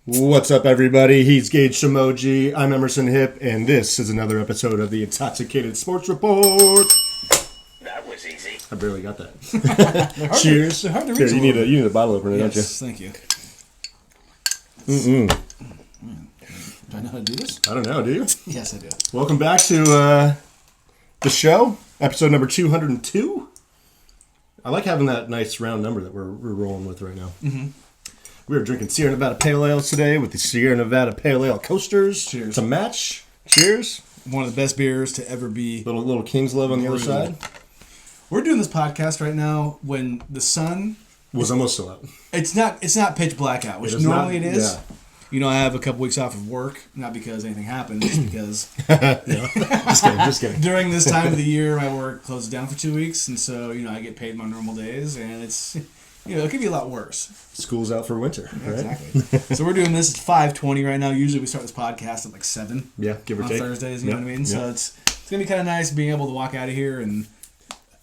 What's up, everybody? He's Gage Shimoji. I'm Emerson Hip, and this is another episode of the Intoxicated Sports Report. That was easy. I barely got that. Cheers. They're hard to Here, reach. you need a bottle opener, don't you? Yes, thank you. Mm-mm. Do I know how to do this? I don't know, do you? Yes, I do. Welcome back to the show, episode number 202. I like having that nice round number that we're rolling with right now. Mm-hmm. We are drinking Sierra Nevada Pale Ales today with the Sierra Nevada Pale Ale coasters. Cheers. To match. Cheers. One of the best beers to ever be. Little King's Love on the other side. We're doing this podcast right now when the sun was almost still out. It's not pitch black out, which normally it is. Yeah. You know, I have a couple weeks off of work, not because anything happened, just because. Just kidding. During this time of the year, my work closes down for 2 weeks, and so I get paid my normal days, and it's it could be a lot worse. School's out for winter, right? Exactly. So we're doing this. It's 5:20 right now. Usually we start this podcast at like 7. Yeah, give or on take. Thursdays. You know what I mean? Yep. So it's gonna be kind of nice being able to walk out of here and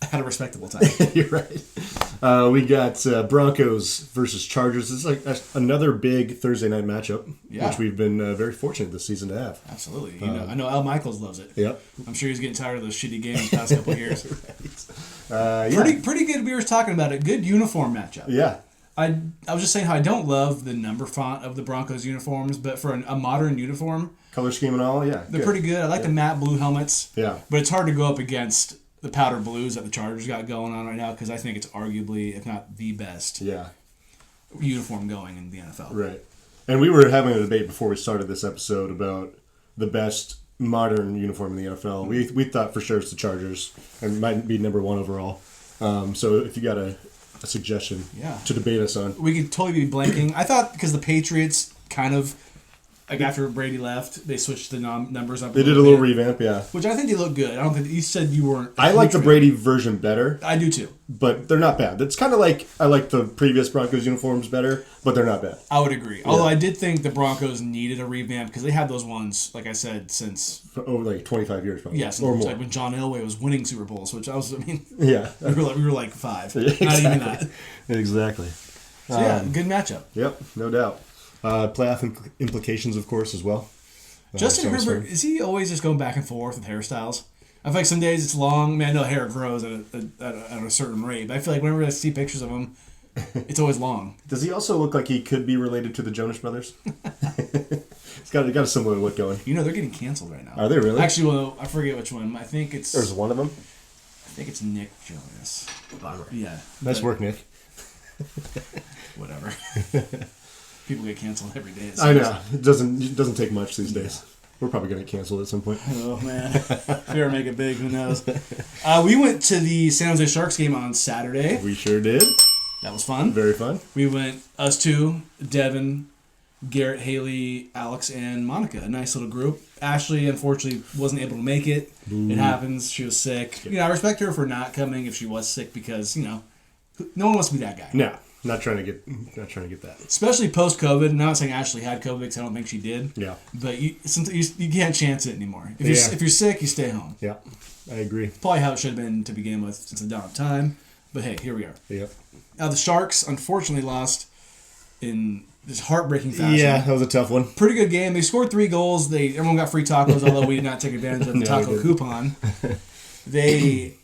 have a respectable time. You're right. We got Broncos versus Chargers. This is like another big Thursday night matchup, which we've been very fortunate this season to have. Absolutely. I know Al Michaels loves it. Yep. I'm sure he's getting tired of those shitty games the past couple of years. Right. Pretty good. We were talking about it. Good uniform matchup. Yeah. I was just saying how I don't love the number font of the Broncos uniforms, but for a modern uniform, color scheme and all, they're pretty good. I like the matte blue helmets. Yeah. But it's hard to go up against the powder blues that the Chargers got going on right now because I think it's arguably, if not the best, uniform going in the NFL. Right. And we were having a debate before we started this episode about the best modern uniform in the NFL. We thought for sure it's the Chargers and might be number one overall. So if you got a suggestion to debate us on. We could totally be blanking. I thought because the Patriots kind of, like after Brady left, they switched the numbers up. They did a little revamp, Which I think they look good. I don't think you said you weren't. I like the Brady version better. I do too. But they're not bad. It's kind of like I like the previous Broncos uniforms better, but they're not bad. I would agree. Although I did think the Broncos needed a revamp because they had those ones, like I said, since for over like 25 years probably. Yes, or more. Like when John Elway was winning Super Bowls, which we were like 5. Exactly. Not even that. Exactly. So good matchup. Yep, no doubt. Playoff implications, of course, as well. Justin Herbert, is he always just going back and forth with hairstyles? I feel like some days it's long. I mean, I know hair grows at a certain rate, but I feel like whenever I see pictures of him, it's always long. Does he also look like he could be related to the Jonas Brothers? He's got a similar look going. They're getting canceled right now. Are they really? Actually, well, I forget which one. I think it's... There's one of them? I think it's Nick Jonas. Yeah. Nice work, Nick. Whatever. People get canceled every day. I know. It doesn't take much these days. We're probably going to get canceled at some point. Oh, man. If we ever make it big, who knows? We went to the San Jose Sharks game on Saturday. We sure did. That was fun. Very fun. We went, us two, Devin, Garrett, Haley, Alex, and Monica. A nice little group. Ashley, unfortunately, wasn't able to make it. It happens. She was sick. I respect her for not coming if she was sick because, no one wants to be that guy. No. Not trying to get that. Especially post-COVID. I'm not saying Ashley had COVID because I don't think she did. Yeah. But you can't chance it anymore. If you're sick, you stay home. Yeah, I agree. Probably how it should have been to begin with since the dawn of time. But hey, here we are. Yep. Now the Sharks unfortunately lost in this heartbreaking fashion. Yeah, that was a tough one. Pretty good game. They scored 3 goals. Everyone got free tacos, although we did not take advantage of the taco coupon. They...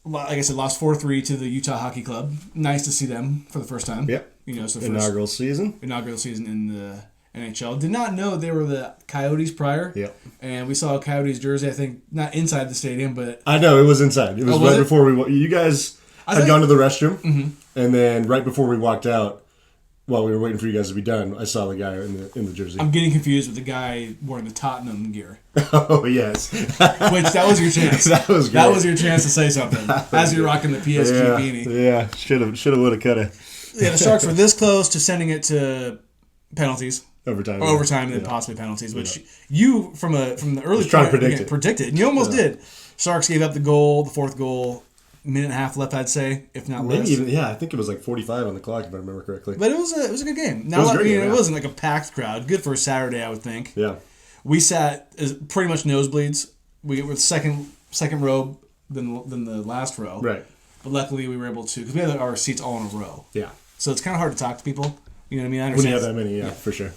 Like I said, lost 4-3 to the Utah Hockey Club. Nice to see them for the first time. Yep. It's the inaugural season in the NHL. Did not know they were the Coyotes prior. Yep. And we saw a Coyotes jersey, I think, not inside the stadium, but... I know, it was inside. It was right before we... You guys had gone to the restroom, and then right before we walked out, while we were waiting for you guys to be done, I saw the guy in the jersey. I'm getting confused with the guy wearing the Tottenham gear. Oh, yes. Which, that was your chance. That was great. That was your chance to say something as you're rocking the PSG beanie. Yeah, should have, would have, could have. Yeah, the Sharks were this close to sending it to penalties. Overtime. And then possibly penalties, which you, from the early part, predicted. And you almost did. Sharks gave up the fourth goal. Minute and a half left, I'd say, if not less. Maybe even, I think it was like 45 on the clock, if I remember correctly. But it was a good game. Now, it was a great game, it wasn't like a packed crowd. Good for a Saturday, I would think. Yeah. We sat pretty much nosebleeds. We were second row than the last row. Right. But luckily we were able to, because we had our seats all in a row. Yeah. So it's kind of hard to talk to people. You know what I mean? I When understand. you have that many, yeah, for sure.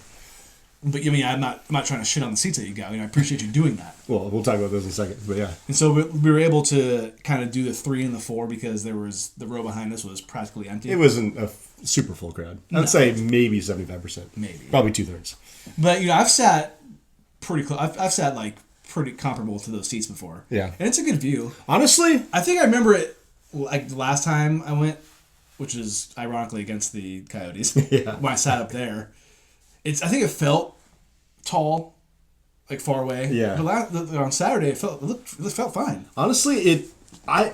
But I mean, I'm not trying to shit on the seats that you got. I appreciate you doing that. Well, we'll talk about those in a second, but yeah. And so we were able to kind of do the 3 and the 4 because there was the row behind us was practically empty. It wasn't a super full crowd. I'd say maybe 75%. Maybe. Probably 2/3. But I've sat pretty close. I've sat like pretty comparable to those seats before. Yeah. And it's a good view. Honestly, I think I remember it like the last time I went, which is ironically against the Coyotes. Yeah. When I sat up there, I think it felt tall, like far away. Yeah. But on Saturday, it felt fine. honestly,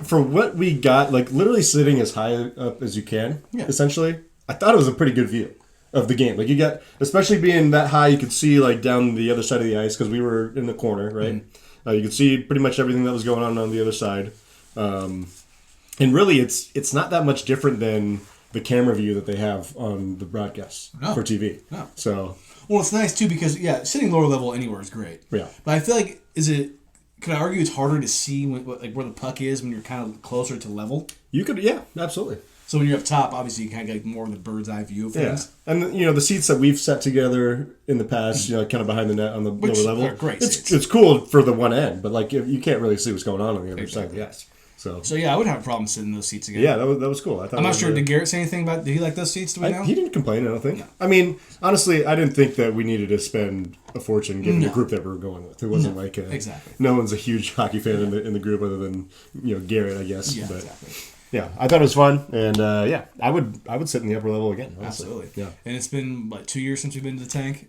for what we got, like literally sitting as high up as you can, essentially, I thought it was a pretty good view of the game. Like you got, especially being that high, you could see like down the other side of the ice because we were in the corner, right? Mm-hmm. You could see pretty much everything that was going on the other side. And really, it's not that much different than the camera view that they have on the broadcast for TV. No. So. Well, it's nice too because sitting lower level anywhere is great. Yeah. But I feel like could I argue it's harder to see where the puck is when you're kind of closer to level? You could, yeah, absolutely. So when you're up top, obviously you kind of get more of the bird's eye view of things. Yeah. And the seats that we've set together in the past, kind of behind the net on the lower level, are great it's cool for the one end, but like you can't really see what's going on the other side of the ice. So yeah, I would have a problem sitting in those seats again. Yeah, that was cool. I'm not sure. Did Garrett say anything about? Did he like those seats? Do we know? He didn't complain. I don't think. No. I mean, honestly, I didn't think that we needed to spend a fortune given the group that we were going with. It wasn't exactly. No one's a huge hockey fan in the group other than Garrett, I guess. Yeah, but, exactly. Yeah, I thought it was fun, and I would sit in the upper level again. Honestly. Absolutely. Yeah. And it's been 2 years since we've been to the tank.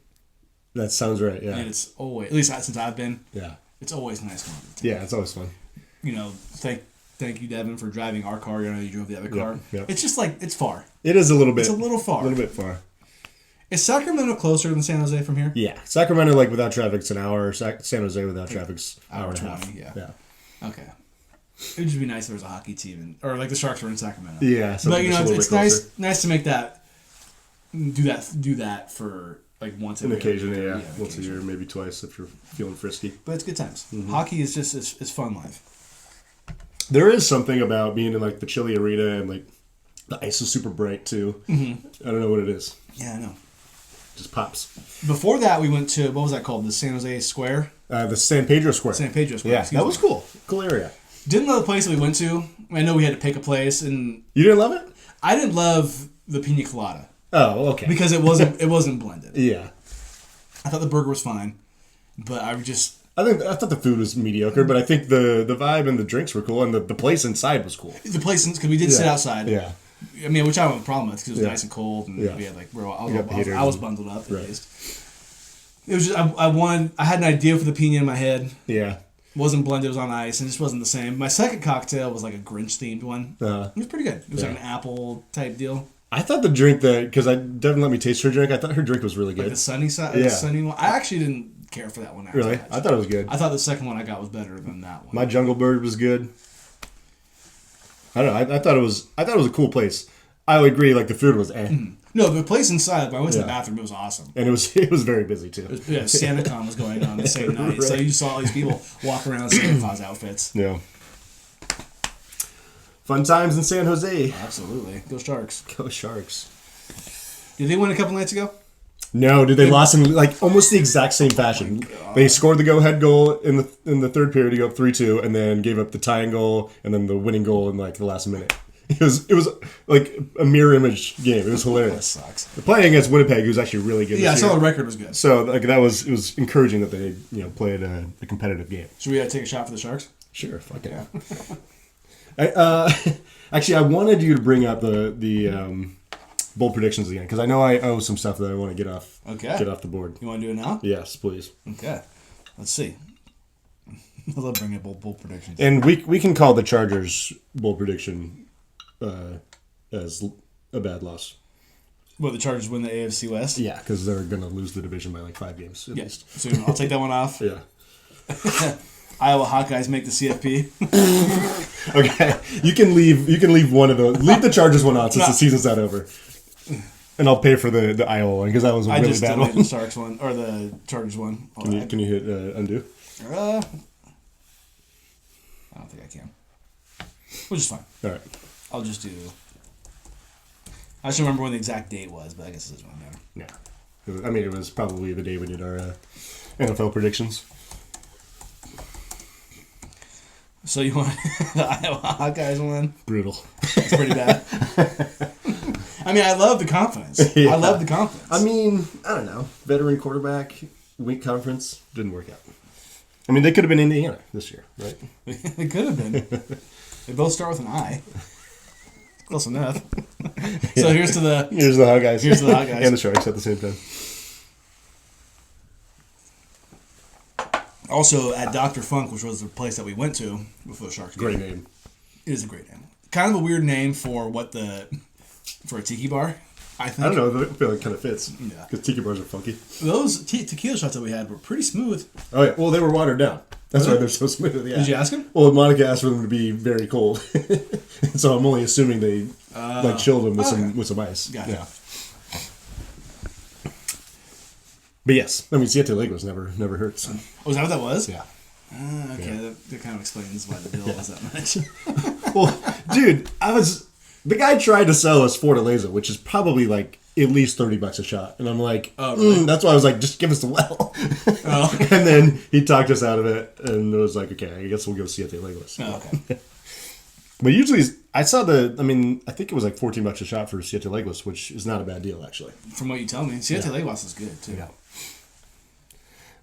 That sounds right. Yeah. And it's always, at least since I've been. Yeah. It's always nice going to the tank. Yeah, it's always fun. Thank you, Devin, for driving our car. I know you drove the other car. Yep. It's just it's far. It is a little bit. It's a little far. A little bit far. Is Sacramento closer than San Jose from here? Yeah, Sacramento without traffic's an hour. San Jose without traffic's hour and a half. Yeah. Okay. It would just be nice if there was a hockey team, or like the Sharks were in Sacramento. Yeah, but it's nice to make do that for like once an occasion. Yeah, once a year, maybe twice if you're feeling frisky. But it's good times. Mm-hmm. Hockey is just it's fun life. There is something about being in like the chilly arena and like the ice is super bright too. Mm-hmm. I don't know what it is. Yeah, I know. Just pops. Before that, we went to what was that called? The San Jose Square. The San Pedro Square. San Pedro Square. Yeah, that was cool. Cool area. Didn't love the place that we went to. I know we had to pick a place, and you didn't love it. I didn't love the pina colada. Oh, okay. Because it wasn't blended. Yeah. I thought the burger was fine, but I thought the food was mediocre, but I think the vibe and the drinks were cool, and the place inside was cool. The place, because we did sit outside. Yeah. I mean, which I don't have a problem with because it was nice and cold, and we had I was bundled up at least. It was just I had an idea for the pina in my head. Yeah. Wasn't blended, it was on ice, and it just wasn't the same. My second cocktail was like a Grinch themed one. It was pretty good. It was like an apple type deal. I thought the drink because Devin let me taste her drink. I thought her drink was really good. Like the sunny side, the sunny one. I actually didn't care for that one. Really, I thought it was good. I thought the second one I got was better than that one. My Jungle Bird was good. I don't know. I thought it was a cool place. I would agree. Like the food was No, the place inside. When I went to the bathroom, it was awesome, and it was very busy too. SantaCon was going on the same night, right. So you saw all these people walk around in Santa Claus outfits. Yeah. Fun times in San Jose. Absolutely. Go Sharks. Go Sharks. Did they win a couple nights ago? No, they lost in like almost the exact same fashion. They scored the go-ahead goal in the third period to go up 3-2, and then gave up the tying goal and then the winning goal in like the last minute. It was like a mirror image game. It was hilarious. That sucks. They're playing against Winnipeg, who's actually really good. Yeah, I this saw year. the record was good. So like it was encouraging that they played a competitive game. Should we take a shot for the Sharks? Sure, fuck it. Actually, I wanted you to bring up the bold predictions again because I know I owe some stuff that I want to get off. Okay. Get off the board. You want to do it now? Yes, please. Okay. Let's see. I love bringing up bold predictions. And we can call the Chargers bold prediction as a bad loss. What, the Chargers win the AFC West? Yeah, because they're going to lose the division by like 5 games at least. So I'll take that one off. Yeah. Iowa Hawkeyes make the CFP. Okay, you can leave one of those. Leave the Chargers one out since the season's not over. And I'll pay for the Iowa one because that was a really bad one. I just the Sharks one or the Chargers one. Can you hit undo? I don't think I can. Which is fine. All right. I'll just do. I just don't remember when the exact date was, but I guess it doesn't matter. Yeah. It was probably the day we did our NFL predictions. So you want the Iowa Hawkeyes win? Brutal. It's pretty bad. I love the confidence. Yeah. I love the confidence. I don't know. Veteran quarterback, weak conference, didn't work out. They could have been Indiana this year, right? It could have been. They both start with an I. Close enough. So here's the Hawkeyes. Here's the Hawkeyes. And the Sharks at the same time. Also, at Dr. Funk, which was the place that we went to before the Sharks game. Great name. It is a great name. Kind of a weird name for a tiki bar, I think. I don't know. I feel like it kind of fits. Yeah. Because tiki bars are funky. Those tequila shots that we had were pretty smooth. Oh, yeah. Well, they were watered down. That's why they're so smooth. Yeah. Did you ask him? Well, Monica asked for them to be very cold. So I'm only assuming they chilled them with some ice. Gotcha. Yeah. But yes, Siete Legos never hurts. Oh, is that what that was? Yeah. Okay, Yeah. that kind of explains why the bill was that much. Well, dude, the guy tried to sell us Fortaleza, which is probably like at least $30 a shot, and I'm like, oh, really? That's why I was like, just give us the well. Oh. And then he talked us out of it, and it was like, okay, I guess we'll go Siete Legos. Oh, okay. But usually, I saw I think it was like $14 a shot for Siete Legos, which is not a bad deal actually. From what you tell me, Siete Legos is good too. Yeah.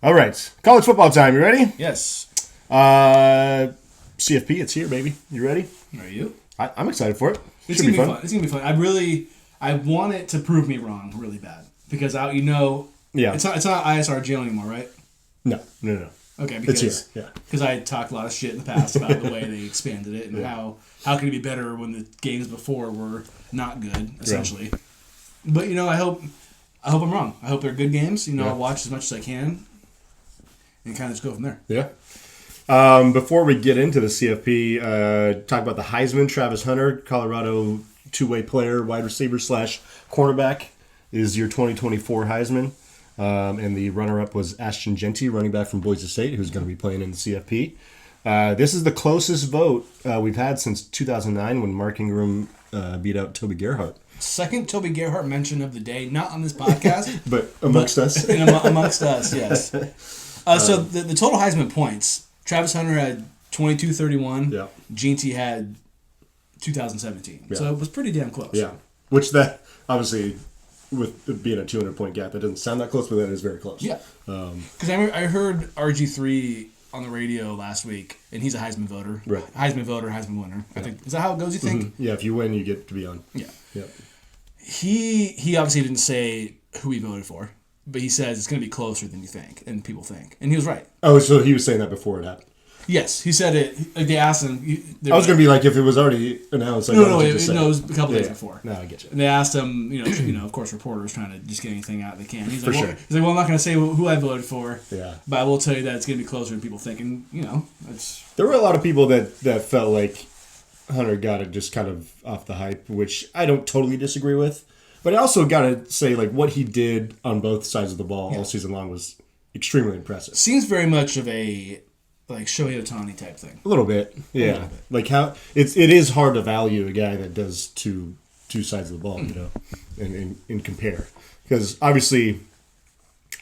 All right, college football time. You ready? Yes. CFP, it's here, baby. You ready? Are you? I'm excited for it. It's gonna be fun. It's gonna be fun. I want it to prove me wrong really bad because Yeah. it's not ISRGL anymore, right? No. Okay, because it's here. Yeah. Because I talked a lot of shit in the past about the way they expanded it and how can it be better when the games before were not good essentially. Yeah. But I hope I'm wrong. I hope they're good games. I'll watch as much as I can and kind of just go from there. Yeah. Before we get into the CFP, talk about the Heisman. Travis Hunter, Colorado two-way player, wide receiver / cornerback, is your 2024 Heisman. And the runner-up was Ashton Jeanty, running back from Boise State, who's going to be playing in the CFP. This is the closest vote we've had since 2009 when Mark Ingram beat out Toby Gerhart. Second Toby Gerhart mention of the day, not on this podcast. but amongst us. Amongst us, yes. So the total Heisman points, Travis Hunter had 2231. Yeah. Jeanty had 2017. Yeah. So it was pretty damn close. Yeah. Which that, obviously, with it being a 200-point gap, that doesn't sound that close, but that is very close. Yeah. Because I heard RG3 on the radio last week, and he's a Heisman voter. Right. Heisman voter, Heisman winner. I think. Is that how it goes, you think? Mm-hmm. Yeah, if you win, you get to be on. Yeah. Yep. He obviously didn't say who he voted for, but he says it's going to be closer than you think, and people think. And he was right. Oh, so he was saying that before it happened. Yes, he said it. They asked him. I was going to be like, if it was already announced. Like, no, it was a couple days before. No, I get you. And they asked him, of course, reporters trying to just get anything out they can. He's like, sure. He's like, well, I'm not going to say who I voted for. Yeah. But I will tell you that it's going to be closer than people think. And, it's... There were a lot of people that felt like Hunter got it just kind of off the hype, which I don't totally disagree with. But I also got to say, like, what he did on both sides of the ball all season long was extremely impressive. Seems very much of a... like Shohei Ohtani type thing. A little bit, yeah. Little bit. Like how it is hard to value a guy that does two sides of the ball, and compare. Because obviously,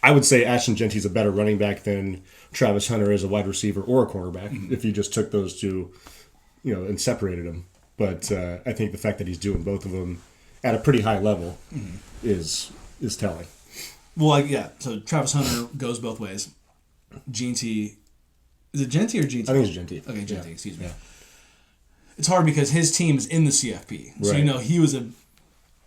I would say Ashton Jeanty's a better running back than Travis Hunter is a wide receiver or a cornerback. If you just took those two, and separated them. But I think the fact that he's doing both of them at a pretty high level is telling. Well, so Travis Hunter goes both ways. Jeanty. Is it Jeanty or Jeanty? I think it's Jeanty. Okay, Jeanty, excuse me. Yeah. It's hard because his team is in the CFP. So, Right. he was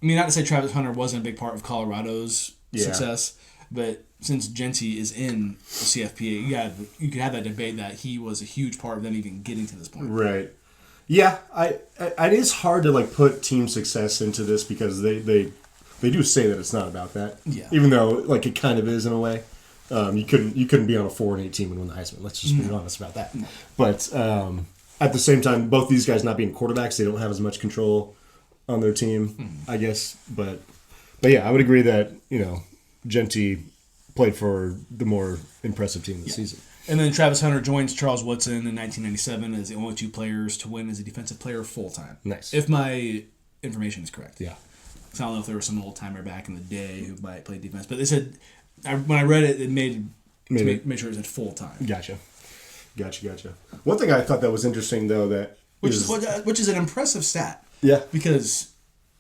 not to say Travis Hunter wasn't a big part of Colorado's success, but since Jeanty is in the CFP, you could have that debate that he was a huge part of them even getting to this point. Right. Yeah, it is hard to put team success into this because they do say that it's not about that. Yeah. Even though it kind of is in a way. You couldn't be on a 4-8 team and win the Heisman. Let's just be honest about that. No. But at the same time, both these guys not being quarterbacks, they don't have as much control on their team, I guess. But yeah, I would agree that Jeanty played for the more impressive team this season. And then Travis Hunter joins Charles Woodson in 1997 as the only two players to win as a defensive player full time. Nice. If my information is correct. Yeah. So I don't know if there was some old timer back in the day who might play defense, but they said when I read it, it made sure it said full time. Gotcha. One thing I thought that was interesting though which is an impressive stat. Yeah. Because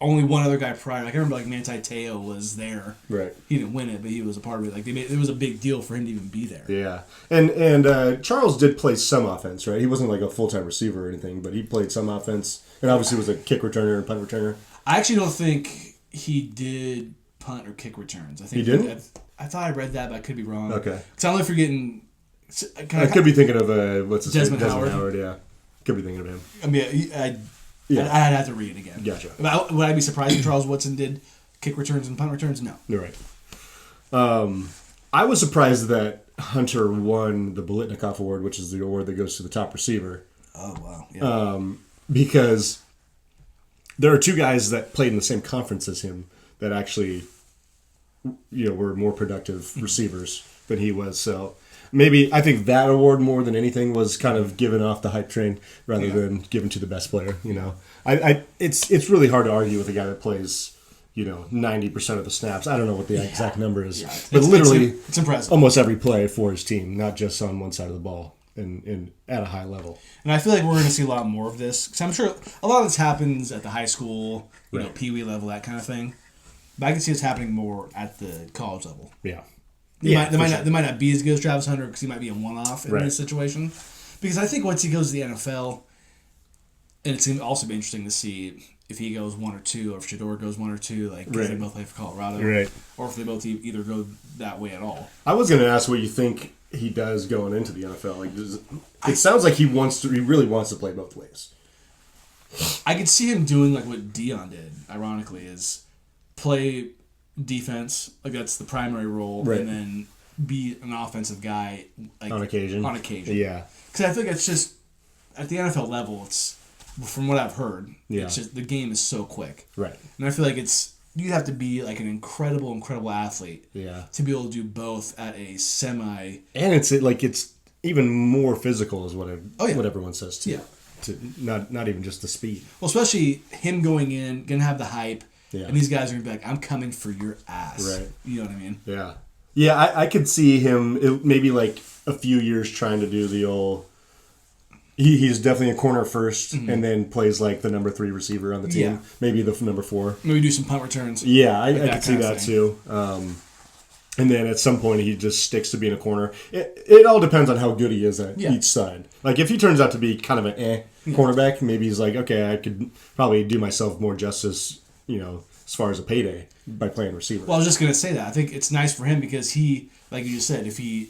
only one other guy prior, I can remember like Manti Te'o was there. Right. He didn't win it, but he was a part of it. Like it was a big deal for him to even be there. Yeah. And Charles did play some offense, right? He wasn't like a full-time receiver or anything, but he played some offense and obviously was a kick returner and punt returner. I actually don't think he did punt or kick returns. I think he didn't? I thought I read that, but I could be wrong. Okay. Because I'm only forgetting. I could be thinking of what's his name? Desmond Howard. Yeah. Could be thinking of him. I mean, I'd have to read it again. Gotcha. Would I be surprised if Charles Woodson did kick returns and punt returns? No. You're right. I was surprised that Hunter won the Biletnikoff Award, which is the award that goes to the top receiver. Oh, wow. Yeah. Because there are two guys that played in the same conference as him that actually, were more productive receivers than he was. So maybe I think that award more than anything was kind of given off the hype train rather than given to the best player. It's really hard to argue with a guy that plays 90% of the snaps. I don't know what the exact number is, but literally it's impressive. Almost every play for his team, not just on one side of the ball and at a high level. And I feel like we're going to see a lot more of this because I'm sure a lot of this happens at the high school, Pee Wee level, that kind of thing. But I can see it's happening more at the college level. Yeah. They might not be as good as Travis Hunter because he might be a one-off in this situation. Because I think once he goes to the NFL, and it's going to also be interesting to see if he goes 1 or 2, or if Shador goes 1 or 2, because they both play for Colorado, or if they both either go that way at all. I was going to ask what you think he does going into the NFL. It sounds like he really wants to play both ways. I could see him doing like what Dion did. Ironically, is play defense, like that's the primary role, and then be an offensive guy like, on occasion. Yeah, because I think it's just at the NFL level, it's from what I've heard, it's just the game is so quick, right? And I feel like you have to be like an incredible athlete, to be able to do both at a semi. And it's even more physical, is what everyone says too. Yeah, to not even just the speed. Well, especially him going in, gonna have the hype. Yeah. And these guys are going to be like, I'm coming for your ass. Right. You know what I mean? Yeah. Yeah, I could see him maybe like a few years trying to do the old... He's definitely a corner first, and then plays like the number 3 receiver on the team. Yeah. Maybe the number 4. Maybe do some punt returns. Yeah, I could see that too. And then at some point he just sticks to being a corner. It all depends on how good he is at each side. Like if he turns out to be kind of an cornerback, maybe he's like, okay, I could probably do myself more justice, as far as a payday by playing receiver. Well, I was just going to say that. I think it's nice for him because he, like you just said, if he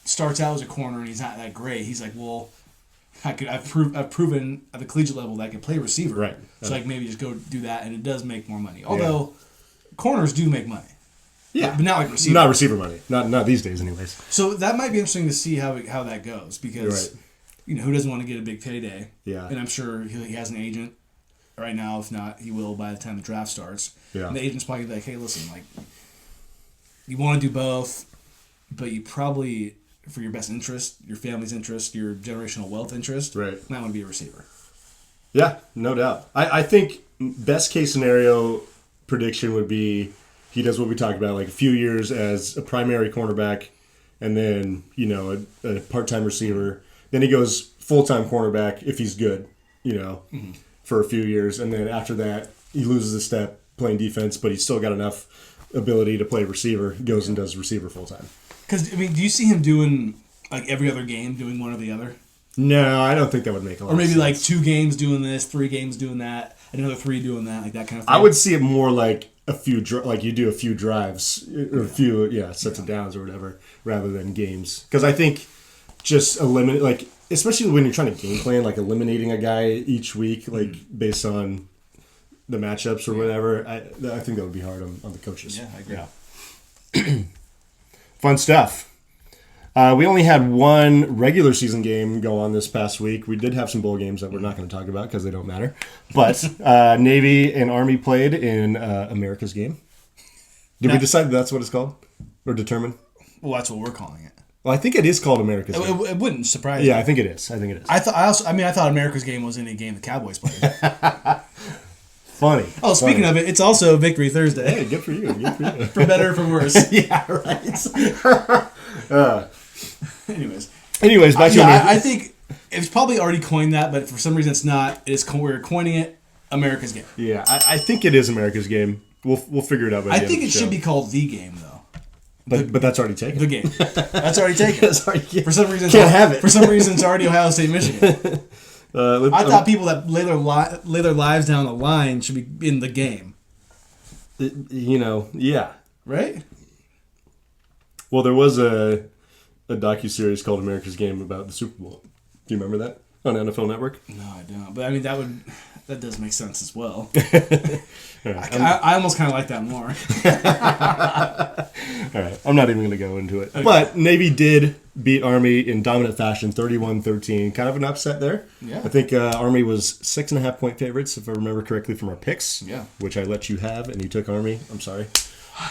starts out as a corner and he's not that great, he's like, well, I've proven at the collegiate level that I can play receiver. Right. So maybe just go do that, and it does make more money. Although corners do make money. Yeah. But not like receiver. Not receiver money. Not these days anyways. So that might be interesting to see how that goes because, who doesn't want to get a big payday? Yeah. And I'm sure he has an agent. Right now, if not, he will by the time the draft starts. Yeah. And the agent's probably like, hey, listen, you want to do both, but you probably, for your best interest, your family's interest, your generational wealth interest, might want to be a receiver. Yeah, no doubt. I think best case scenario prediction would be he does what we talked about, like a few years as a primary cornerback, and then, a part-time receiver. Then he goes full-time cornerback if he's good, for a few years, and then after that he loses a step playing defense, but he's still got enough ability to play receiver. He goes and does receiver full time. Because do you see him doing like every other game, doing one or the other? No, I don't think that would make a lot. Or maybe of sense. like 2 games doing this, 3 games doing that, another 3 doing that, like that kind of thing. I would see it more like like you do a few drives or a few sets of downs or whatever, rather than games. Because I think just eliminate especially when you're trying to game plan, like eliminating a guy each week, based on the matchups or whatever, I think that would be hard on the coaches. Yeah, I agree. Yeah. Fun stuff. We only had one regular season game go on this past week. We did have some bowl games that we're not going to talk about because they don't matter. But Navy and Army played in America's game. Did we decide that's what it's called? Or determine? Well, that's what we're calling it. Well, I think it is called America's game. It wouldn't surprise me. Yeah, I think it is. I thought America's game was any game the Cowboys played. Funny. Oh, speaking of it, it's also Victory Thursday. Hey, good for you. Good for you. For better or for worse. Yeah, right. Anyways, back to I think it's probably already coined that, but for some reason it's not. We're coining it America's Game. Yeah, I think it is America's Game. We'll figure it out. By the I end think of it the should show. be called The Game, though. But that's already taken. The Game. That's already taken. For some reason, Can't have it. For some reason, it's already Ohio State, Michigan. I thought people that lay their lives down the line should be in the game. Yeah. Right? Well, there was a docuseries called America's Game about the Super Bowl. Do you remember that on NFL Network? No, I don't. But I mean, that does make sense as well. Right, I almost kind of like that more. all right, I'm not even going to go into it. Okay. But Navy did beat Army in dominant fashion, 31-13. Kind of an upset there. Yeah. I think Army was 6.5-point favorites, if I remember correctly, from our picks. Yeah. Which I let you have, and you took Army. I'm sorry.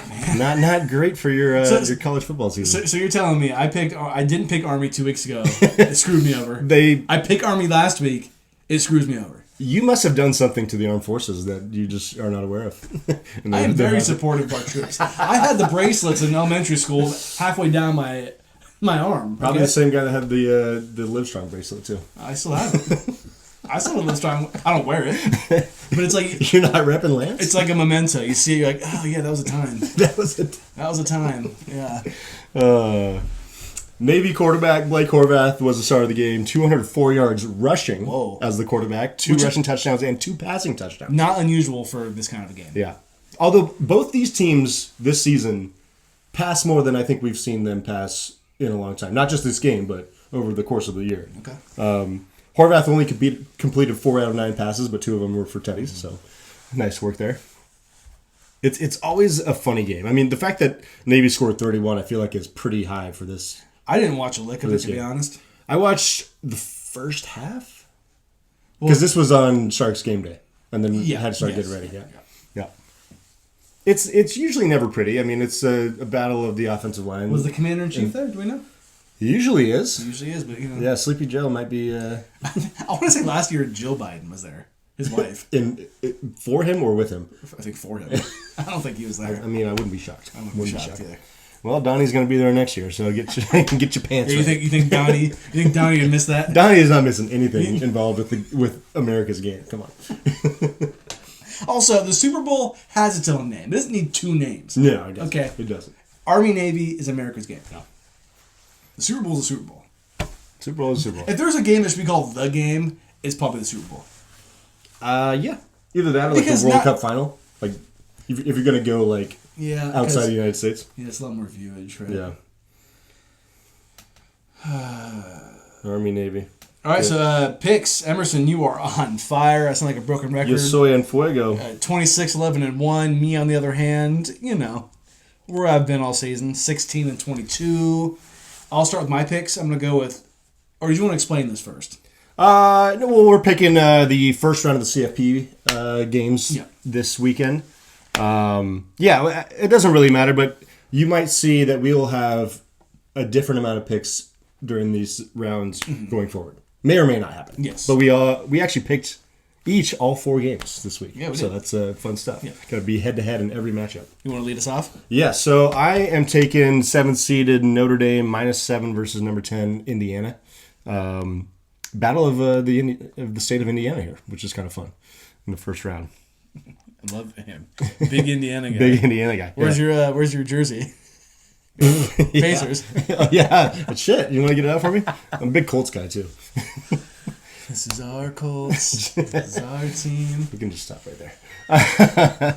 Man. Not great for your college football season. So you're telling me I didn't pick Army 2 weeks ago. It screwed me over. I picked Army last week. It screws me over. You must have done something to the armed forces that you just are not aware of. I am very supportive of our troops. I had the bracelets in elementary school halfway down my arm. Probably the same guy that had the Livestrong bracelet too. I still have it. I still have Livestrong. I don't wear it, but it's like you're not repping Lance. It's like a memento. You see, you're like, oh yeah, that was a time. That was a time. Yeah. Navy quarterback Blake Horvath was the star of the game. 204 yards rushing as the quarterback, 2 rushing touchdowns and 2 passing touchdowns. Not unusual for this kind of a game. Yeah. Although both these teams this season pass more than I think we've seen them pass in a long time. Not just this game, but over the course of the year. Okay. Horvath only completed 4 out of 9 passes, but 2 of them were for tutties. So nice work there. It's always a funny game. I mean, the fact that Navy scored 31, I feel like is pretty high for this. I didn't watch a lick of it, to be honest. I watched the first half because this was on Sharks game day, and then had to start getting ready. Yeah. It's usually never pretty. I mean, it's a battle of the offensive line. Was the commander in chief there? Do we know? He usually is. But yeah, Sleepy Joe might be. I want to say last year Jill Biden was there, his wife. For him or with him? I think for him. I don't think he was there. I mean, I wouldn't be shocked. I wouldn't be shocked either. Well, Donnie's going to be there next year, so get your pants. Yeah, you think Donnie would miss that? Donnie is not missing anything involved with America's Game. Come on. Also, the Super Bowl has its own name. It doesn't need 2 names. No, it doesn't. Okay. It doesn't. Army Navy is America's Game. No. The Super Bowl is the Super Bowl. Super Bowl is Super Bowl. If there's a game that should be called The Game, it's probably the Super Bowl. Yeah. Either that or like a World Cup final. Like, if you're going to go like outside the United States. Yeah, it's a lot more viewage, right? Yeah. Army, Navy. All right, so picks. Emerson, you are on fire. I sound like a broken record. Yo soy en fuego. 26-11-1. Me, on the other hand, where I've been all season, 16-22. I'll start with my picks. I'm going to go with, or do you want to explain this first? No, well, we're picking the first round of the CFP games this weekend. It doesn't really matter, but you might see that we will have a different amount of picks during these rounds going forward. May or may not happen. Yes. But we actually picked all 4 games this week. Yeah, we so did. that's fun stuff. Yeah. Got to be head-to-head in every matchup. You want to lead us off? Yeah, so I am taking 7th-seeded Notre Dame -7 versus number 10 Indiana. Battle of the state of Indiana here, which is kind of fun in the first round. I love him. Big Indiana guy. Big Indiana guy. Where's your jersey? Pacers. Yeah. Shit. You want to get it out for me? I'm a big Colts guy, too. This is our Colts. This is our team. We can just stop right there.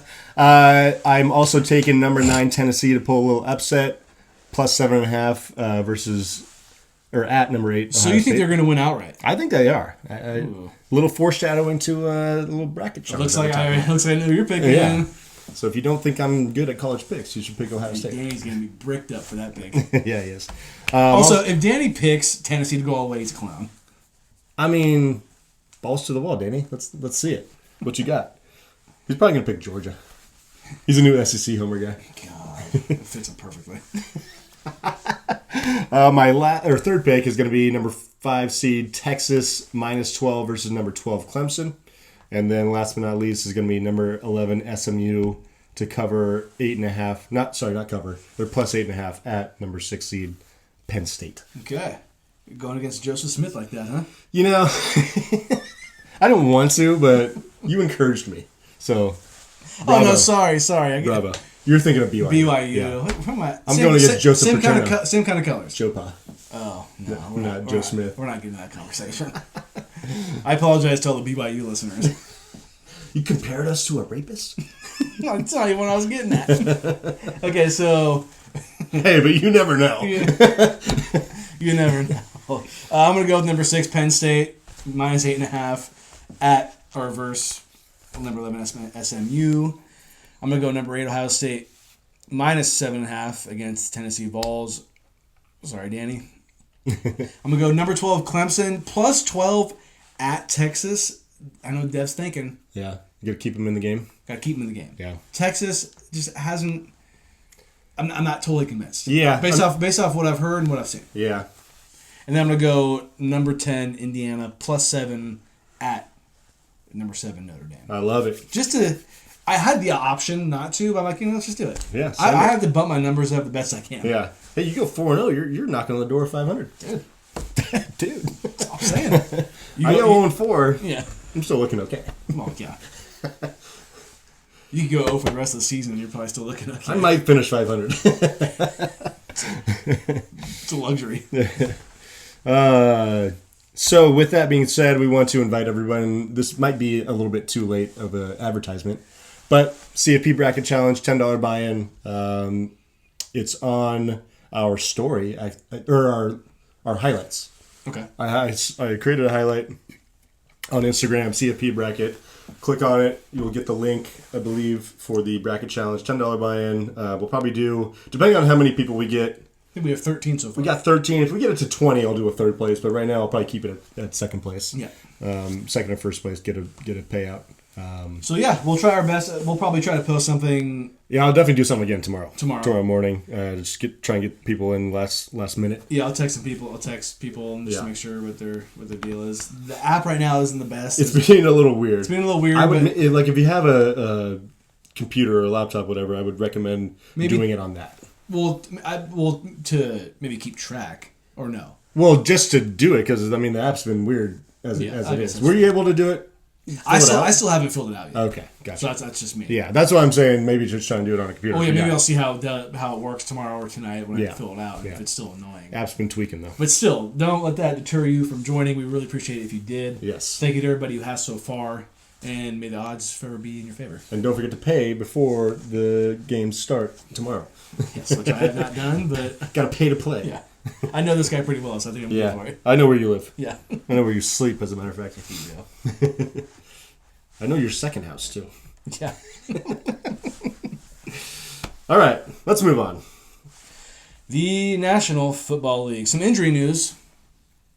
I'm also taking number 9 Tennessee to pull a little upset. Plus 7.5 versus... Or at number 8. So you think they're going to win outright? I think they are. A little foreshadowing to a little bracket chart. Looks like I know who you're picking. Yeah. So if you don't think I'm good at college picks, you should pick Ohio State. Danny's going to be bricked up for that pick. Yeah, he is. Also, if Danny picks Tennessee to go all the way, he's a clown. I mean, balls to the wall, Danny. Let's see it. What you got? He's probably going to pick Georgia. He's a new SEC homer guy. God, it fits him perfectly. My third pick is going to be number 5 seed Texas -12 versus number 12 Clemson. And then last but not least is going to be number 11 SMU to cover 8.5. Not cover. They're plus 8.5 at number 6 seed Penn State. Okay. You're going against Joseph Smith like that, huh? You know, I don't want to, but you encouraged me. So, bravo. Oh, no, sorry. Bravo. You're thinking of BYU. BYU. Yeah. What am I? I'm going against Joseph same Paterno. same kind of colors. Joe Pa. Oh, no. Not Joe Smith. We're not getting that conversation. I apologize to all the BYU listeners. You compared us to a rapist? I'll tell you what I was getting at. Okay, so... Hey, but you never know. You never know. I'm going to go with number 6, Penn State, minus 8.5 at or versus number 11, SMU. I'm going to go number 8, Ohio State, minus 7.5 against Tennessee Vols. Sorry, Danny. I'm going to go number 12, Clemson, plus 12 at Texas. I know Dev's thinking. Yeah. You got to keep him in the game? Got to keep him in the game. Yeah. Texas just hasn't... I'm not totally convinced. Yeah. Based off what I've heard and what I've seen. Yeah. And then I'm going to go number 10, Indiana, plus 7 at number 7, Notre Dame. I love it. Just to... I had the option not to, but I'm like, let's just do it. Yeah. I have to bump my numbers up the best I can. Yeah. Hey, you go 4-0, you're knocking on the door of 500. Dude. I'm saying it. I go 0-4. Yeah. I'm still looking okay. Come on, yeah. You could go 0 for the rest of the season and you're probably still looking okay. I might finish 500. It's a luxury. So with that being said, we want to invite everyone. This might be a little bit too late of an advertisement, but CFP Bracket Challenge, $10 buy-in. It's on our story, or our highlights. Okay. I created a highlight on Instagram, CFP Bracket. Click on it. You will get the link, I believe, for the Bracket Challenge. $10 buy-in. We'll probably do, depending on how many people we get. I think we have 13 so far. We got 13. If we get it to 20, I'll do a third place. But right now, I'll probably keep it at second place. Yeah. Second or first place, get a payout. So yeah, we'll try our best. We'll probably try to post something. Yeah, I'll definitely do something again tomorrow. Tomorrow morning. Just try and get people in last minute. Yeah, I'll text people just to make sure what their deal is. The app right now isn't the best. It's being a little weird. It's being a little weird. Like if you have a computer or a laptop, whatever, I would recommend doing it on that. Well, to maybe keep track or no. Well, just to do it because the app's been weird as it is. Were you able to do it? I still haven't filled it out yet. Okay, gotcha. So that's just me. Yeah, that's what I'm saying. Maybe just try and do it on a computer. Oh yeah, maybe I'll see how it works tomorrow or tonight when I fill it out. Yeah. If it's still annoying. App's been tweaking though. But still, don't let that deter you from joining. We really appreciate it if you did. Yes. Thank you to everybody who has so far, and may the odds forever be in your favor. And don't forget to pay before the games start tomorrow. Yes, which I have not done, but gotta pay to play. Yeah. I know this guy pretty well, so I think I'm good for it. I know where you live. Yeah. I know where you sleep, as a matter of fact. Yeah. I know your second house, too. Yeah. All right, let's move on. The National Football League. Some injury news.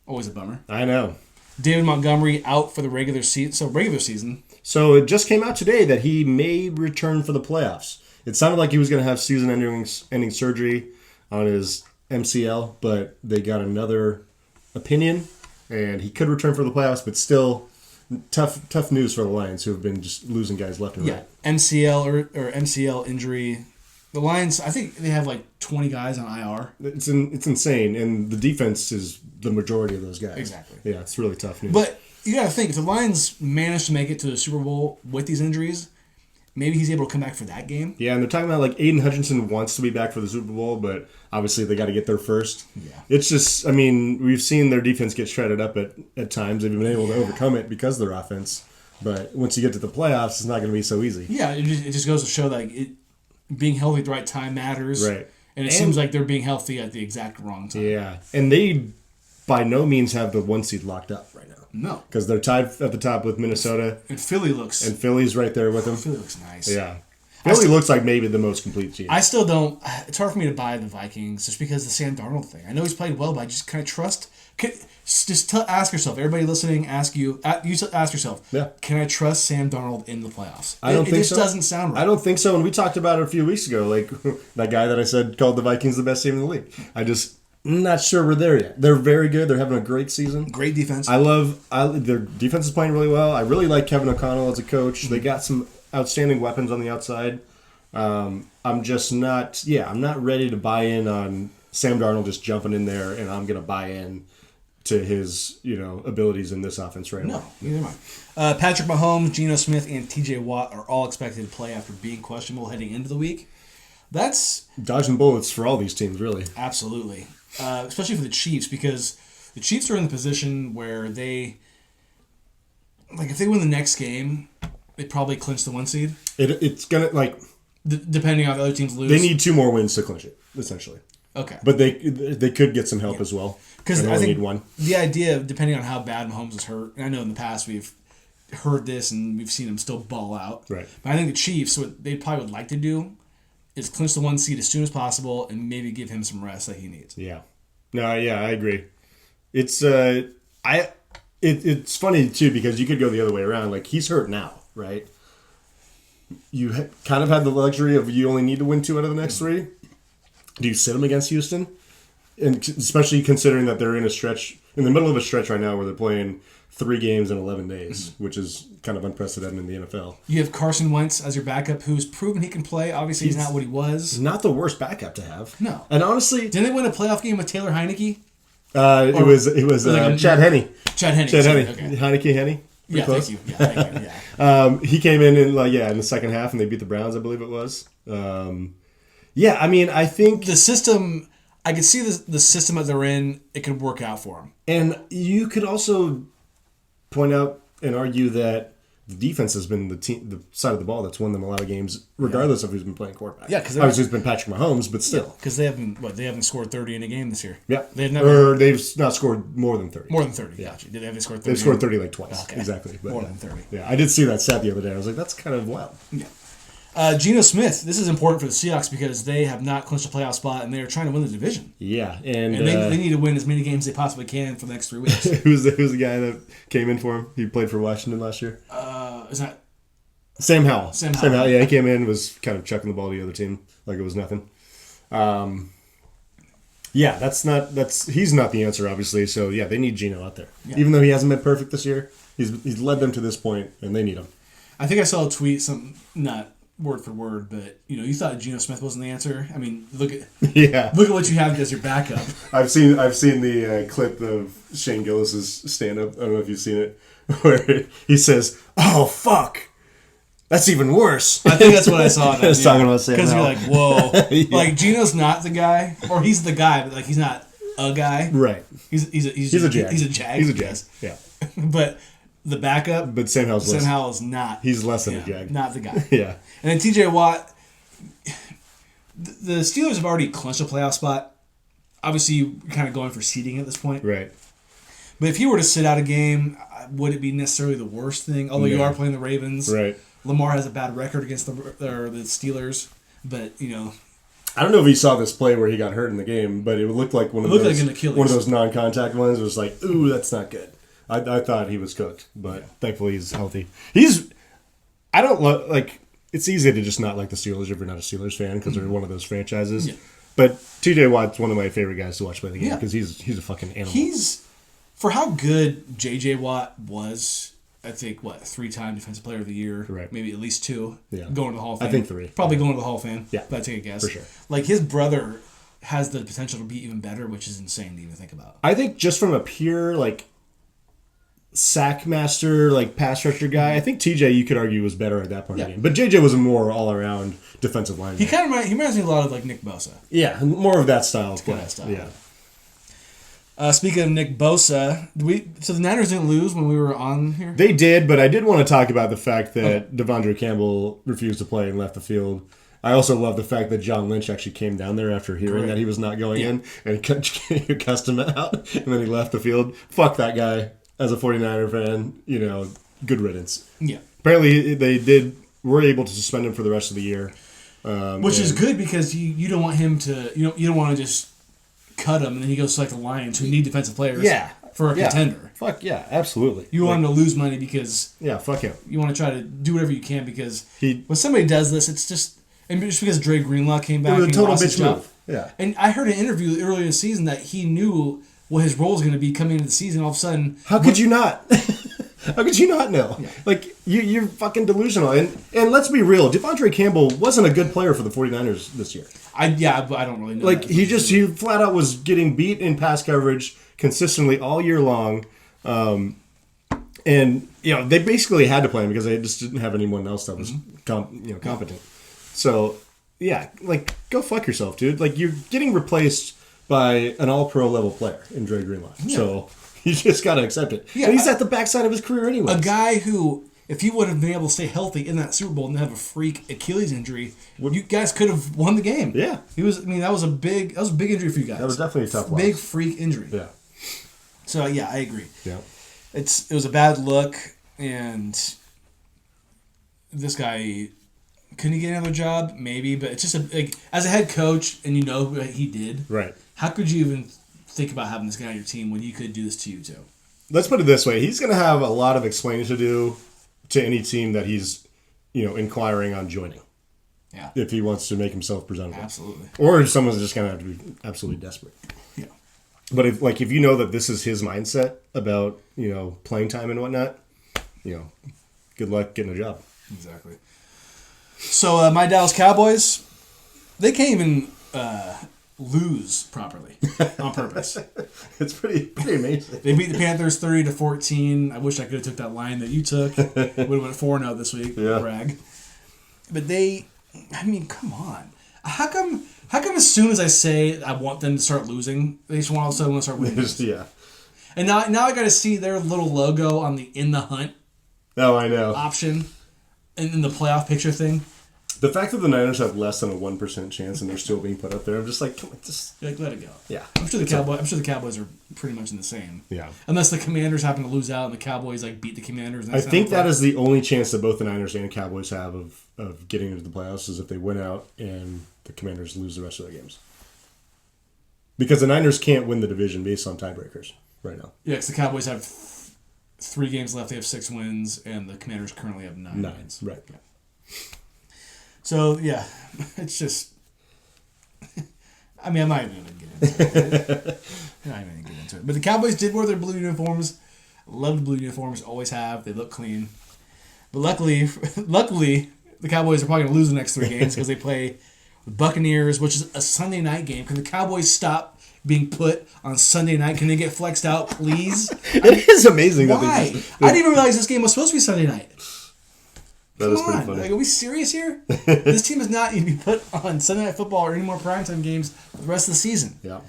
Always a bummer. I know. David Montgomery out for the regular season. So it just came out today that he may return for the playoffs. It sounded like he was going to have season-ending surgery on his MCL, but they got another opinion, and he could return for the playoffs, but still... Tough news for the Lions, who have been just losing guys left and right. MCL or MCL injury. The Lions, I think they have like 20 guys on IR. It's insane, and the defense is the majority of those guys. Exactly. Yeah, it's really tough news. But you got to think, if the Lions manage to make it to the Super Bowl with these injuries, maybe he's able to come back for that game. Yeah, and they're talking about like Aiden Hutchinson wants to be back for the Super Bowl, but obviously they got to get there first. Yeah. It's just, we've seen their defense get shredded up at times. They've been able to overcome it because of their offense. But once you get to the playoffs, it's not going to be so easy. Yeah, it just goes to show that being healthy at the right time matters. Right. And it seems like they're being healthy at the exact wrong time. Yeah. And they by no means have the 1 seed locked up right now. No. Because they're tied at the top with Minnesota. And Philly's right there with them. Philly looks nice. Yeah. Philly looks like maybe the most complete team. I still don't... It's hard for me to buy the Vikings just because of the Sam Darnold thing. I know he's played well, but I just kind of trust... ask yourself. Everybody listening, ask yourself. Yeah. Can I trust Sam Darnold in the playoffs? I don't think so. It just doesn't sound right. I don't think so. And we talked about it a few weeks ago. Like that guy that I said called the Vikings the best team in the league. I'm not sure we're there yet. They're very good. They're having a great season. Great defense. Their defense is playing really well. I really like Kevin O'Connell as a coach. They got some outstanding weapons on the outside. I'm just not. Yeah, I'm not ready to buy in on Sam Darnold just jumping in there, and I'm going to buy in to his abilities in this offense right now. No, neither am I. Patrick Mahomes, Geno Smith, and T.J. Watt are all expected to play after being questionable heading into the week. That's dodging bullets for all these teams, really. Absolutely. Especially for the Chiefs, because the Chiefs are in the position where they, if they win the next game, they probably clinch the 1 seed. It's going to, depending on the other teams lose. They need 2 more wins to clinch it, essentially. Okay. But they could get some help as well. Because I think need 1. The idea, depending on how bad Mahomes is hurt, and I know in the past we've heard this and we've seen him still ball out. Right. But I think the Chiefs, what they probably would like to do is clinch the 1 seed as soon as possible and maybe give him some rest that he needs. Yeah. No, yeah, I agree. It's it's funny too because you could go the other way around. Like he's hurt now, right? You kind of had the luxury of you only need to win 2 out of the next 3. Do you sit him against Houston? And especially considering that they're in the middle of a stretch right now where they're playing 3 games in 11 days, which is kind of unprecedented in the NFL. You have Carson Wentz as your backup, who's proven he can play. Obviously, he's not what he was. Not the worst backup to have. No. And honestly, didn't they win a playoff game with Taylor Heineke? It was Chad Henne. Chad Henne. Okay. Heineke Henne. Yeah, close. thank you. Yeah. He came in in the second half and they beat the Browns, I believe it was. Yeah, I mean, I think the system. I could see the system that they're in. It could work out for them. And you could also point out and argue that the defense has been the side of the ball that's won them a lot of games, regardless of who's been playing quarterback. Yeah, because obviously it's been Patrick Mahomes, but still, because they haven't scored 30 in a game this year. Yeah, they've not scored more than 30. More than 30. Yeah, Did they scored 30? They've scored 30 like twice. Okay. Exactly, but more than 30. Yeah, I did see that stat the other day. I was like, that's kind of wild. Yeah. Geno Smith, this is important for the Seahawks because they have not clinched a playoff spot and they are trying to win the division. Yeah, and they need to win as many games as they possibly can for the next 3 weeks. who's the guy that came in for him? He played for Washington last year. Is that Sam Howell? Sam Howell. Yeah, he came in, was kind of chucking the ball to the other team like it was nothing. Yeah, he's not the answer, obviously. So yeah, they need Geno out there, even though he hasn't been perfect this year. He's led them to this point, and they need him. I think I saw a tweet, something not word for word, but you thought Geno Smith wasn't the answer. I mean, look at what you have as your backup. I've seen the clip of Shane Gillis's stand up. I don't know if you've seen it, where he says, "Oh fuck, that's even worse." I think that's what I saw. I was talking about Sam, because you're like, whoa, yeah. Like Geno's not the guy, or he's the guy, but like he's not a guy. Right. He's a jag. He's a jag. He's a jag. Yeah. But the backup. But Sam Howell is not. He's less than a jag. Not the guy. Yeah. And then T.J. Watt. The Steelers have already clinched a playoff spot. Obviously, you're kind of going for seeding at this point. Right. But if he were to sit out a game, would it be necessarily the worst thing? Although you are playing the Ravens. Right. Lamar has a bad record against the Steelers. But, I don't know if he saw this play where he got hurt in the game, but it looked like one of those non-contact ones. It was like, ooh, that's not good. I thought he was cooked, but thankfully he's healthy. I don't like. It's easy to just not like the Steelers if you're not a Steelers fan because they're one of those franchises. Yeah. But T.J. Watt's one of my favorite guys to watch play the game because he's a fucking animal. For how good J.J. Watt was, I think, 3-time Defensive Player of the Year, right? Maybe at least 2. Yeah. Going to the Hall of Fame. I think 3. Probably going to the Hall of Fame. Yeah. If I take a guess. For sure. Like his brother has the potential to be even better, which is insane to even think about. I think just from a pure sack master, pass rusher guy, I think TJ you could argue was better at that part of the game. But JJ was a more all around defensive lineman. He reminds me a lot of Nick Bosa. Yeah, more of that style. Yeah. Speaking of Nick Bosa, so the Niners didn't lose when we were on here? They did, but I did want to talk about the fact that Devondre Campbell refused to play and left the field. I also love the fact that John Lynch actually came down there after hearing that he was not going in and cussed him out, and then he left the field. Fuck that guy. As a 49er fan, good riddance. Yeah. Apparently they were able to suspend him for the rest of the year. Which is good because you don't want him to, you don't want to just cut him and then he goes select the Lions who need defensive players for a contender. Fuck yeah, absolutely. You want him to lose money because... Yeah, fuck him. You want to try to do whatever you can because when somebody does this, it's just... And just because Dre Greenlaw came back... It was a total bitch move. Yeah. And I heard an interview earlier in the season that he knew what his role was going to be coming into the season. All of a sudden, How could you not? How could you not know? Yeah. Like, you're fucking delusional. And let's be real. Devontae Campbell wasn't a good player for the 49ers this year. but I don't really know. Like, that. he flat out was getting beat in pass coverage consistently all year long. And, they basically had to play him because they just didn't have anyone else that was competent. So, yeah, like, go fuck yourself, dude. Like, you're getting replaced by an all-pro level player in Dre Greenlaw. Yeah. So, you just got to accept it. Yeah, and he's at the backside of his career anyway. A guy who, if he would have been able to stay healthy in that Super Bowl and have a freak Achilles injury, you guys could have won the game. Yeah. That was a big injury for you guys. That was definitely a tough loss. Big freak injury. Yeah. So, yeah, I agree. Yeah. It was a bad look, and this guy, couldn't he get another job? Maybe, but it's just as a head coach, and you know what he did. Right. How could you even think about having this guy on your team when you could do this to you too? Let's put it this way: he's going to have a lot of explaining to do to any team that he's, inquiring on joining. Yeah. If he wants to make himself presentable. Absolutely. Or someone's just going to have to be absolutely desperate. Yeah. But if you know that this is his mindset about, playing time and whatnot, good luck getting a job. Exactly. So my Dallas Cowboys, they can't even lose properly on purpose. It's pretty amazing. They beat the Panthers 30-14. I wish I could have took that line that you took. Would have went 4-0 this week. Yeah. Brag. But come on. How come as soon as I say I want them to start losing, they just all of a sudden want to start winning? Yeah. And now I got to see their little logo on the In the Hunt Oh, I know. option in the playoff picture thing. The fact that the Niners have less than a 1% chance and they're still being put up there, I'm just like, come on, just... Let it go. Yeah. I'm sure the Cowboys are pretty much in the same. Yeah. Unless the Commanders happen to lose out and the Cowboys beat the Commanders. I think that is the only chance that both the Niners and Cowboys have of getting into the playoffs is if they win out and the Commanders lose the rest of their games. Because the Niners can't win the division based on tiebreakers right now. Yeah, because the Cowboys have 3 games left. They have 6 wins, and the Commanders currently have 9 wins. Right. Yeah. So, yeah, it's just... I'm not even going to get into it. I'm not even going to get into it. But the Cowboys did wear their blue uniforms. Love the blue uniforms. Always have. They look clean. But luckily, the Cowboys are probably going to lose the next 3 games because they play the Buccaneers, which is a Sunday night game. Can the Cowboys stop being put on Sunday night? Can they get flexed out, please? It is amazing Why? that they I didn't even realize this game was supposed to be Sunday night. That is pretty funny. Are we serious here? This team is not going to be put on Sunday Night Football or any more primetime games for the rest of the season. Yeah.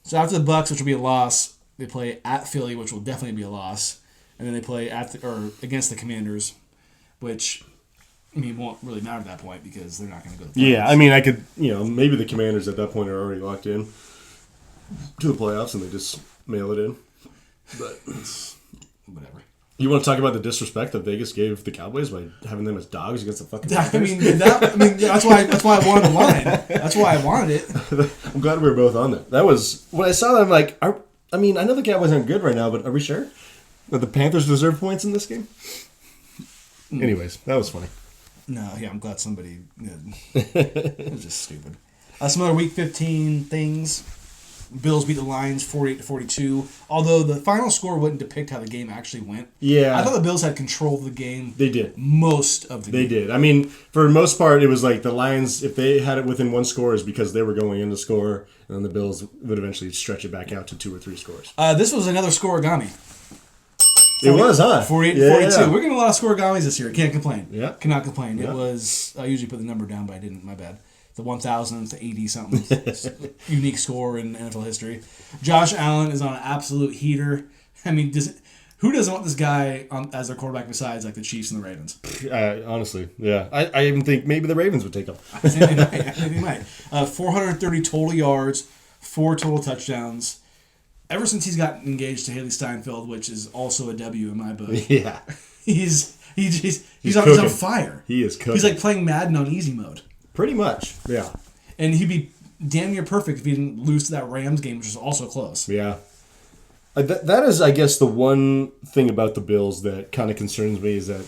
So after the Bucks, which will be a loss, they play at Philly, which will definitely be a loss, and then they play against the Commanders, which won't really matter at that point because they're not going to go. Yeah, I could, maybe the Commanders at that point are already locked in to the playoffs and they just mail it in. But whatever. You want to talk about the disrespect that Vegas gave the Cowboys by having them as dogs against the fucking Packers? That's why I wanted the line. That's why I wanted it. I'm glad we were both on that. That was when I saw that. I'm like, I know the Cowboys aren't good right now, but are we sure that the Panthers deserve points in this game? Anyways, that was funny. No, yeah, I'm glad somebody. It was just stupid. Some other Week 15 things. Bills beat the Lions 48-42. Although the final score wouldn't depict how the game actually went. Yeah, I thought the Bills had control of the game. They did most of the game. They did. For the most part, it was like the Lions. If they had it within 1 score, is because they were going in to score, and then the Bills would eventually stretch it back out to 2 or 3 scores. This was another scoregami. It was, huh? 48-42. Yeah. We're getting a lot of scoragamis this year. Can't complain. Yeah. Cannot complain. Yeah. It was. I usually put the number down, but I didn't. My bad. The 1,000th to 80 something unique score in NFL history. Josh Allen is on an absolute heater. Who doesn't want this guy as their quarterback besides the Chiefs and the Ravens? Honestly, yeah. I even think maybe the Ravens would take him. I think they might. 430 total yards, 4 total touchdowns. Ever since he's gotten engaged to Haley Steinfeld, which is also a W in my book. Yeah. He's on fire. He is cooking. He's like playing Madden on easy mode. Pretty much, yeah. And he'd be damn near perfect if he didn't lose to that Rams game, which was also close. Yeah. That is, I guess, the one thing about the Bills that kind of concerns me is that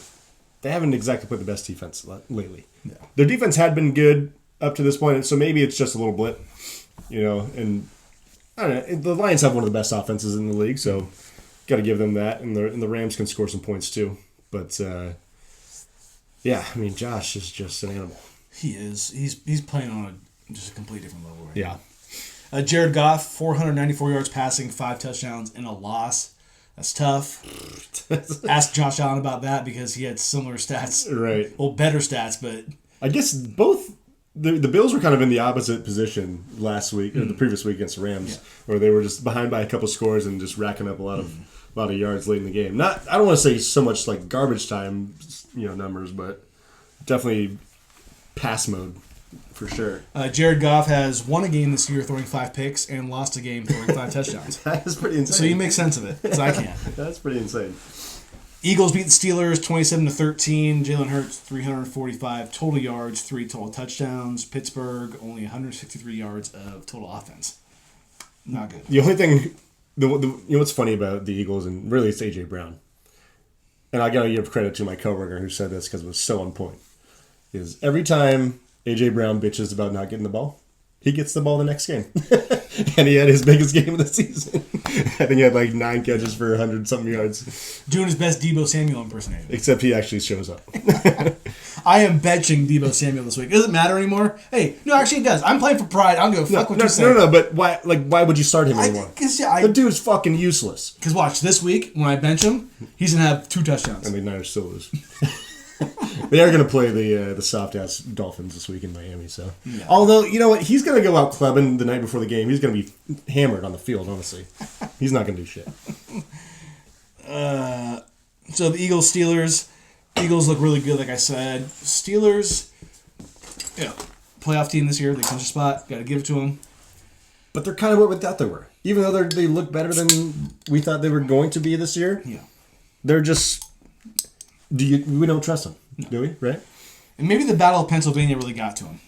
they haven't exactly played the best defense lately. Yeah. Their defense had been good up to this point, so maybe it's just a little blip. And I don't know. The Lions have one of the best offenses in the league, so got to give them that. And the Rams can score some points too. But yeah, I mean, Josh is just an animal. He is. He's playing on just a completely different level right Yeah. now. Jared Goff, 494 yards passing, 5 touchdowns, and a loss. That's tough. Ask Josh Allen about that because he had similar stats. Right. Well, better stats, but I guess both the Bills were kind of in the opposite position last week or the previous week against the Rams, where they were just behind by a couple scores and just racking up a lot of yards late in the game. I don't want to say so much like garbage time, numbers, but definitely pass mode for sure. Jared Goff has won a game this year throwing 5 picks and lost a game throwing 5 touchdowns. That is pretty insane. So you make sense of it, because I can't. That's pretty insane. Eagles beat the Steelers 27-13. Jalen Hurts 345 total yards, 3 total touchdowns. Pittsburgh only 163 yards of total offense. Not good. The only thing, what's funny about the Eagles, and really it's A.J. Brown, and I got to give credit to my coworker who said this because it was so on point, is every time A.J. Brown bitches about not getting the ball, he gets the ball the next game. And he had his biggest game of the season. I think he had like 9 catches for 100-something yards. Doing his best Debo Samuel impersonation. Except he actually shows up. I am benching Debo Samuel this week. It doesn't matter anymore. Hey, no, actually it does. I'm playing for pride. I don't give a fuck what you say. No, but why would you start him anymore? The dude's fucking useless. Because watch, this week, when I bench him, he's going to have 2 touchdowns. And the Niners still lose. They are going to play the soft-ass Dolphins this week in Miami. So, yeah. Although, you know what? He's going to go out clubbing the night before the game. He's going to be hammered on the field, honestly. He's not going to do shit. So the Eagles-Steelers. Eagles look really good, like I said. Steelers, playoff team this year. They clinch a spot. Got to give it to them. But they're kind of what we thought they were. Even though they look better than we thought they were going to be this year. Yeah. They're just... We don't trust them, do we? Right? And maybe the Battle of Pennsylvania really got to him.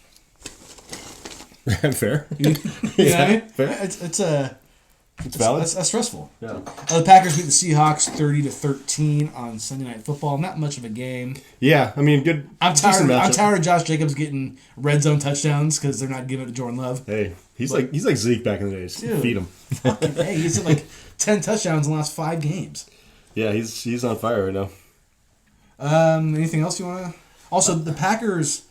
Fair. You know what I mean? Fair. It's valid. That's stressful. Yeah. The Packers beat the Seahawks 30-13 on Sunday Night Football. Not much of a game. Yeah, I mean, good. I'm tired of Josh Jacobs getting red zone touchdowns because they're not giving it to Jordan Love. Hey, he's like Zeke back in the days. Dude, feed him. Hey, he's at like 10 touchdowns in the last 5 games. Yeah, he's on fire right now. Anything else you want to? Also, the Packers.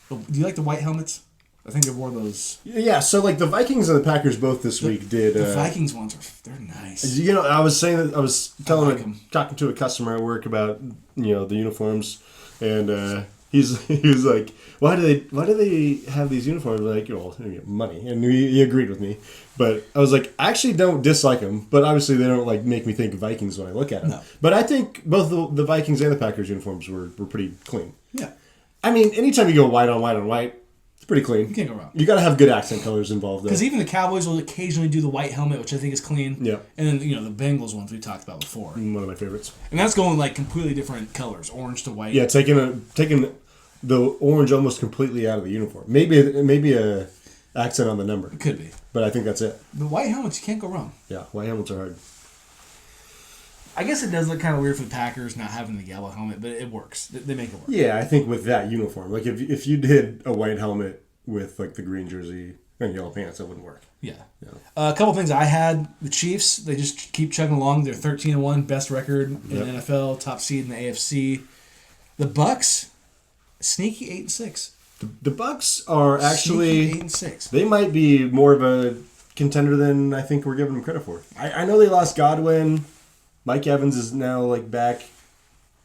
Do you like the white helmets? I think they wore those. Yeah, so like the Vikings and the Packers both this week did. The Vikings ones they're nice. I was saying that I was talking to a customer at work about the uniforms, and he was like, why do they have these uniforms? Like, money, and he agreed with me. But I was like, I actually don't dislike them, but obviously they don't like make me think Vikings when I look at them. No. But I think both the Vikings and the Packers uniforms were pretty clean. Yeah. I mean, anytime you go white on white, it's pretty clean. You can't go wrong. You got to have good accent colors involved, though. Because even the Cowboys will occasionally do the white helmet, which I think is clean. Yeah. And then, the Bengals ones we talked about before. One of my favorites. And that's going like completely different colors, orange to white. Yeah, taking the orange almost completely out of the uniform. Maybe a accent on the number. It could be. But I think that's it. The white helmets, you can't go wrong. Yeah, white helmets are hard. I guess it does look kind of weird for the Packers not having the yellow helmet, but it works. They make it work. Yeah, I think with that uniform, like if you did a white helmet with like the green jersey and yellow pants, that wouldn't work. Yeah. A couple things I had. The Chiefs, they just keep chugging along. They're 13-1, best record in the NFL, top seed in the AFC. The Bucks, sneaky 8-6. The Bucks are actually 8-6. They might be more of a contender than I think we're giving them credit for. I know they lost Godwin. Mike Evans is now like back,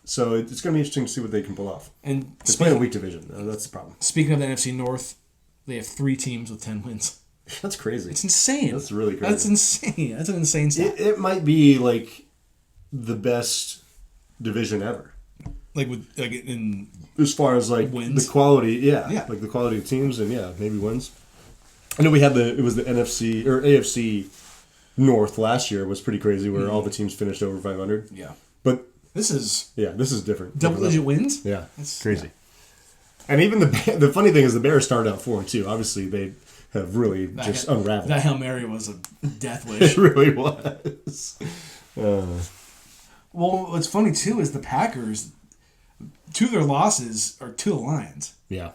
so it's going to be interesting to see what they can pull off. And they're playing a weak division. That's the problem. Speaking of the NFC North, they have 3 teams with 10 wins. That's crazy. It's insane. That's really crazy. That's insane. That's an insane stat. It might be like the best division ever. In as far as like wins? The quality, like the quality of teams and maybe wins. I know it was the NFC or AFC North last year was pretty crazy where all the teams finished over 500. Yeah. But this is different. Double-digit wins? Yeah. That's crazy. Yeah. And even the funny thing is the Bears started out 4-2. Obviously they have really unraveled. That Hail Mary was a death wish. It really was. Well, what's funny too is the Packers, 2 of their losses are to the Lions. Yeah.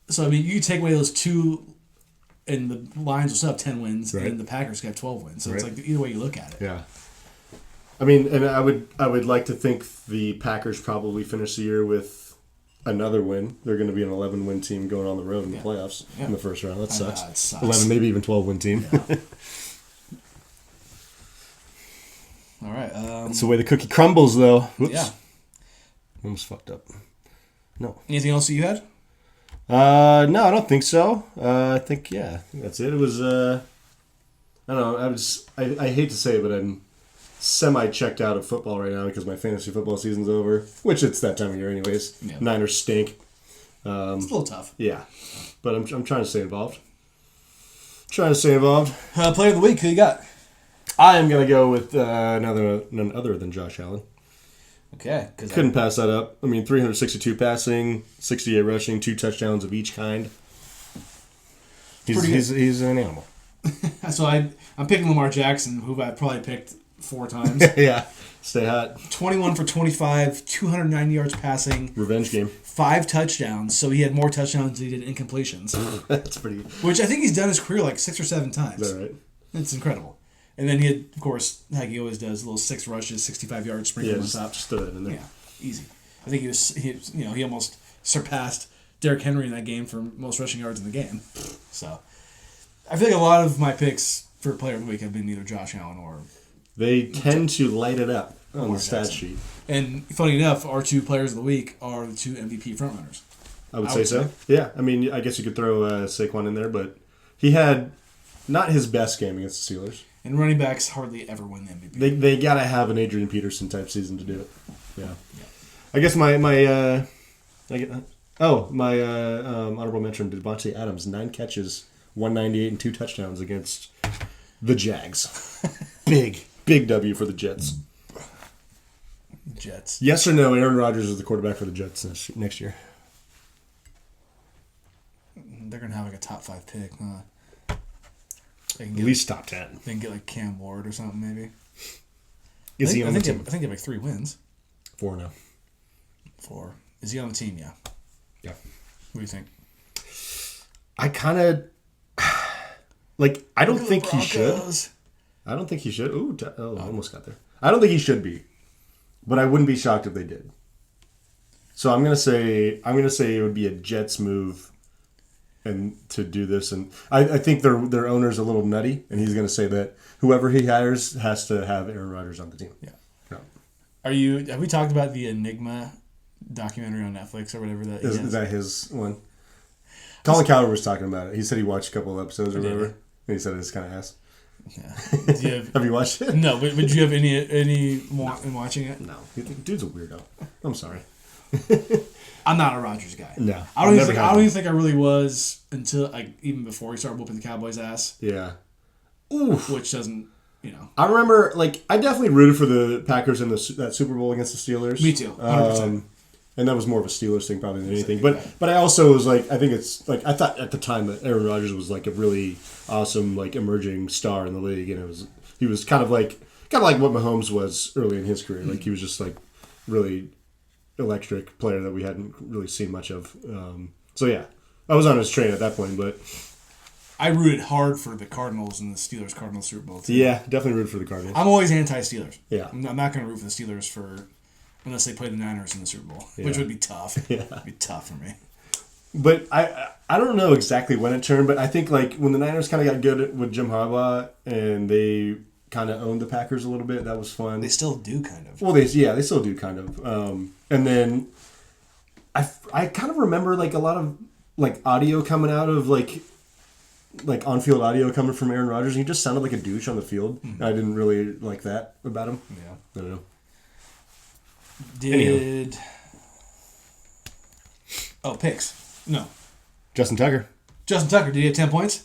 So I mean, you take away those 2 and the Lions will still have 10 wins, Right. and the Packers could have 12 wins. So it's Right. like either way you look at it. Yeah. I mean, and I would like to think the Packers probably finish the year with another win. They're going to be an 11-win team going on the road in the playoffs in the first round. That sucks. It sucks. 11, maybe even 12-win team. Yeah. All right. That's the way the cookie crumbles, though. Whoops. Yeah. Almost fucked up. No. Anything else that you had? No, I don't think so. I think that's it. It was I don't know. I hate to say it, but I'm semi-checked out of football right now because my fantasy football season's over, which it's that time of year anyways. Yeah. Niners stink. It's a little tough. Yeah, but I'm trying to stay involved. Player Of the week, who you got? I am gonna go with none other than Josh Allen. Okay. Couldn't pass that up. I mean, 362 passing, 68 rushing, 2 touchdowns of each kind. He's an animal. So I'm picking Lamar Jackson, who I probably picked 4 times. Yeah, stay hot. 21 for 25, 290 yards passing. Revenge game. 5 touchdowns, so he had more touchdowns than he did incompletions. That's pretty. Which I think he's done his career like 6 or 7 times. Is that right? It's incredible. And then he had, of course, like he always does, little 6 rushes, 65 yards sprinkled on top. Just throw that in there. Yeah, easy. I think he almost surpassed Derrick Henry in that game for most rushing yards in the game. So I feel like a lot of my picks for Player of the Week have been either Josh Allen or. They tend to light it up on the stat sheet. And funny enough, our 2 Players of the Week are the 2 MVP frontrunners. I would say so. Yeah, I mean, I guess you could throw Saquon in there, but he had not his best game against the Steelers. And running backs hardly ever win the MVP. They gotta have an Adrian Peterson type season to do it. Yeah. I guess my honorable mention, Devontae Adams, 9 catches, 198 and 2 touchdowns against the Jags. Big W for the Jets. Jets. Yes or no? Aaron Rodgers is the quarterback for the Jets next year. They're gonna have like a top 5 pick, huh? They can At least top 10. They can get like Cam Ward or something, maybe. Is he on the team? I think they have like 3 wins. 4 now. 4. Is he on the team? Yeah. Yeah. What do you think? I kind of I don't think he should. Broncos. I don't think he should. I almost got there. I don't think he should be, but I wouldn't be shocked if they did. So I'm gonna say it would be a Jets move, and to do this, and I think their owner's a little nutty, and he's gonna say that whoever he hires has to have Aaron Rodgers on the team. Yeah. No. Have we talked about the Enigma documentary on Netflix or whatever that Is that his one? Colin Cowherd was talking about it. He said he watched a couple of episodes or whatever, and he said it's kind of ass. Yeah. Have you watched it? No, but would you have any in watching it? No. Dude's a weirdo. I'm sorry. I'm not a Rodgers guy. No. I don't even think I really was until even before he started whooping the Cowboys' ass. Yeah. Oof. Which doesn't, I remember, I definitely rooted for the Packers in that Super Bowl against the Steelers. Me too, 100%. And that was more of a Steelers thing probably than anything. But I also was I think it's I thought at the time that Aaron Rodgers was a really awesome emerging star in the league, and he was kind of like what Mahomes was early in his career. He was just really electric player that we hadn't really seen much of. So yeah, I was on his train at that point, but I rooted hard for the Cardinals in the Steelers-Cardinals Super Bowl too. Yeah, definitely rooted for the Cardinals. I'm always anti-Steelers. Yeah. I'm not going to root for the Steelers unless they play the Niners in the Super Bowl, which would be tough. Yeah. It'd be tough for me. But I don't know exactly when it turned, but I think when the Niners kind of got good with Jim Harbaugh and they kind of owned the Packers a little bit, that was fun. They still do kind of. Well, they still do kind of. And then I kind of remember a lot of audio coming out of on-field audio coming from Aaron Rodgers. He just sounded like a douche on the field. Mm-hmm. I didn't really like that about him. Yeah. I don't know. Picks. No. Justin Tucker. Did he have 10 points?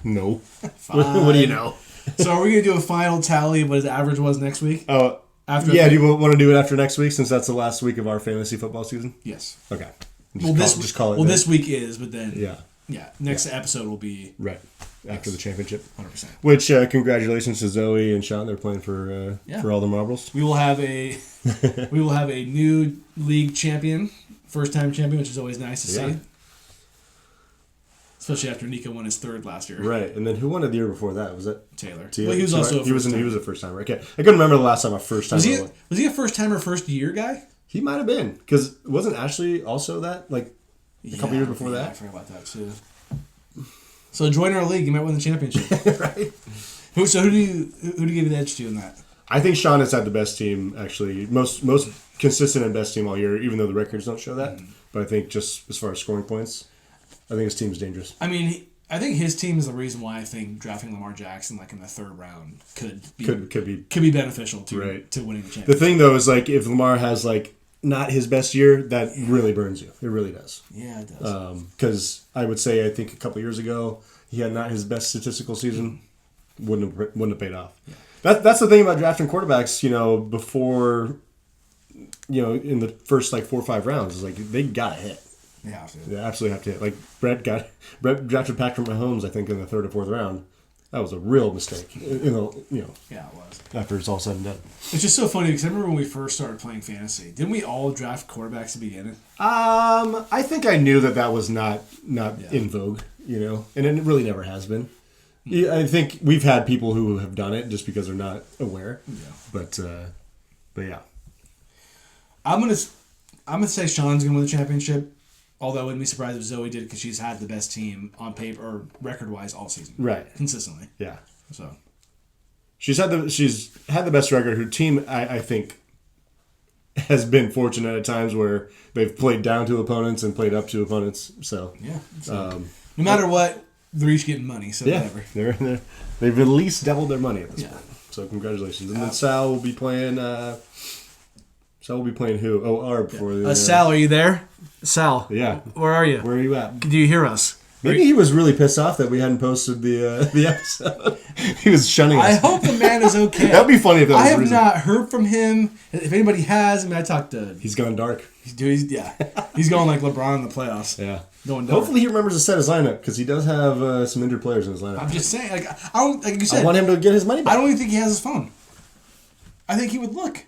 No. What do you know? So are we going to do a final tally of what his average was next week? Oh, do you want to do it after next week since that's the last week of our fantasy football season? Yes. Okay. Just call it. Well, this week is, but then next episode will be right after the championship. 100%. Which congratulations to Zoe and Sean. They're playing for all the marbles. We will have a new league champion, first time champion, which is always nice to see. Especially after Nico won his third last year. Right, and then who won it the year before that? Was that Taylor. Taylor? Well, he was also he was a first timer. Okay, I couldn't remember the last time a first timer. Was he a first timer, first year guy? He might have been, because wasn't Ashley also that a couple years before that? I forgot about that too. So join our league, you might win the championship. Right. Who do you give you the edge to in that? I think Sean has had the best team, actually, most consistent and best team all year, even though the records don't show that. But I think just as far as scoring points, I think his team is dangerous. I mean, I think his team is the reason why I think drafting Lamar Jackson in the third round could be beneficial to winning the championship. The thing though is if Lamar has not his best year, that really burns you. It really does. Yeah, it does. Because I would say I think a couple years ago he had not his best statistical season. Wouldn't have paid off. Yeah. That's the thing about drafting quarterbacks. Before in the first 4 or 5 rounds, is they gotta hit. They have to. They absolutely have to hit. Brett drafted Patrick Mahomes, I think, in the 3rd or 4th round. That was a real mistake. Yeah, it was. After it's all said and done. It's just so funny because I remember when we first started playing fantasy, didn't we all draft quarterbacks at the beginning? I think I knew that was not in vogue, and it really never has been. I think we've had people who have done it just because they're not aware. Yeah. But yeah. I'm gonna say Sean's gonna win the championship. Although I wouldn't be surprised if Zoe did because she's had the best team on paper or record wise all season. Right. Consistently. Yeah. So she's had the best record. Her team I think has been fortunate at times where they've played down to opponents and played up to opponents. So yeah. No matter what, they're each getting money, so whatever. They've at least doubled their money at this point. So congratulations. And then Sal will be playing. Sal will be playing who? Oh, Arb for the. Sal, are you there? Sal. Yeah. Where are you? Where are you at? Do you hear us? Maybe he was really pissed off that we hadn't posted the episode. He was shunning us. I hope the man is okay. That'd be funny if that was I have the reason. not heard from him. If anybody has, I talked to. He's gone dark. He's going like LeBron in the playoffs. Yeah. Going dark. Hopefully he remembers to set his lineup because he does have some injured players in his lineup. I'm just saying, I don't like you said. I want him to get his money back. I don't even think he has his phone. I think he would look.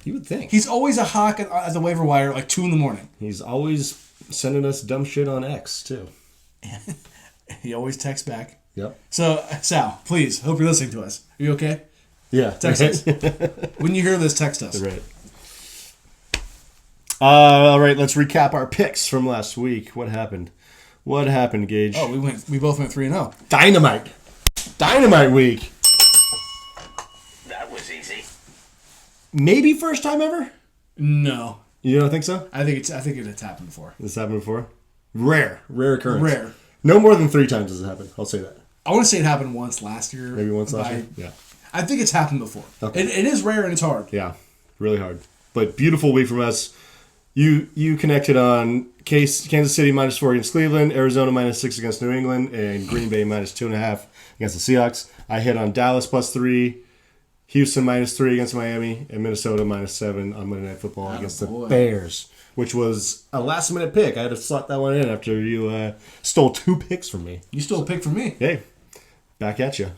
You would think. He's always a hawk at the waiver wire 2 a.m. He's always sending us dumb shit on X too. He always texts back. Yep. So Sal, please, hope you're listening to us. Are you okay? Yeah. Text us. When you hear this, text us. Right. All right, let's recap our picks from last week. What happened? What happened, Gage? Oh, we both went 3-0. Dynamite week. That was easy. Maybe first time ever? No. You don't think so? I think it's happened before. This happened before? Rare occurrence. Rare. No more than 3 times has it happened. I'll say that. I want to say it happened once last year. Maybe once last year? Yeah. I think it's happened before. Okay. It is rare and it's hard. Yeah, really hard. But beautiful week from us. You connected on Kansas City -4 against Cleveland, Arizona -6 against New England, and Green Bay -2.5 against the Seahawks. I hit on Dallas +3, Houston -3 against Miami, and Minnesota -7 on Monday Night Football against the Bears, which was a last-minute pick. I had to slot that one in after you stole 2 picks from me. You stole a pick from me. Hey, back at you.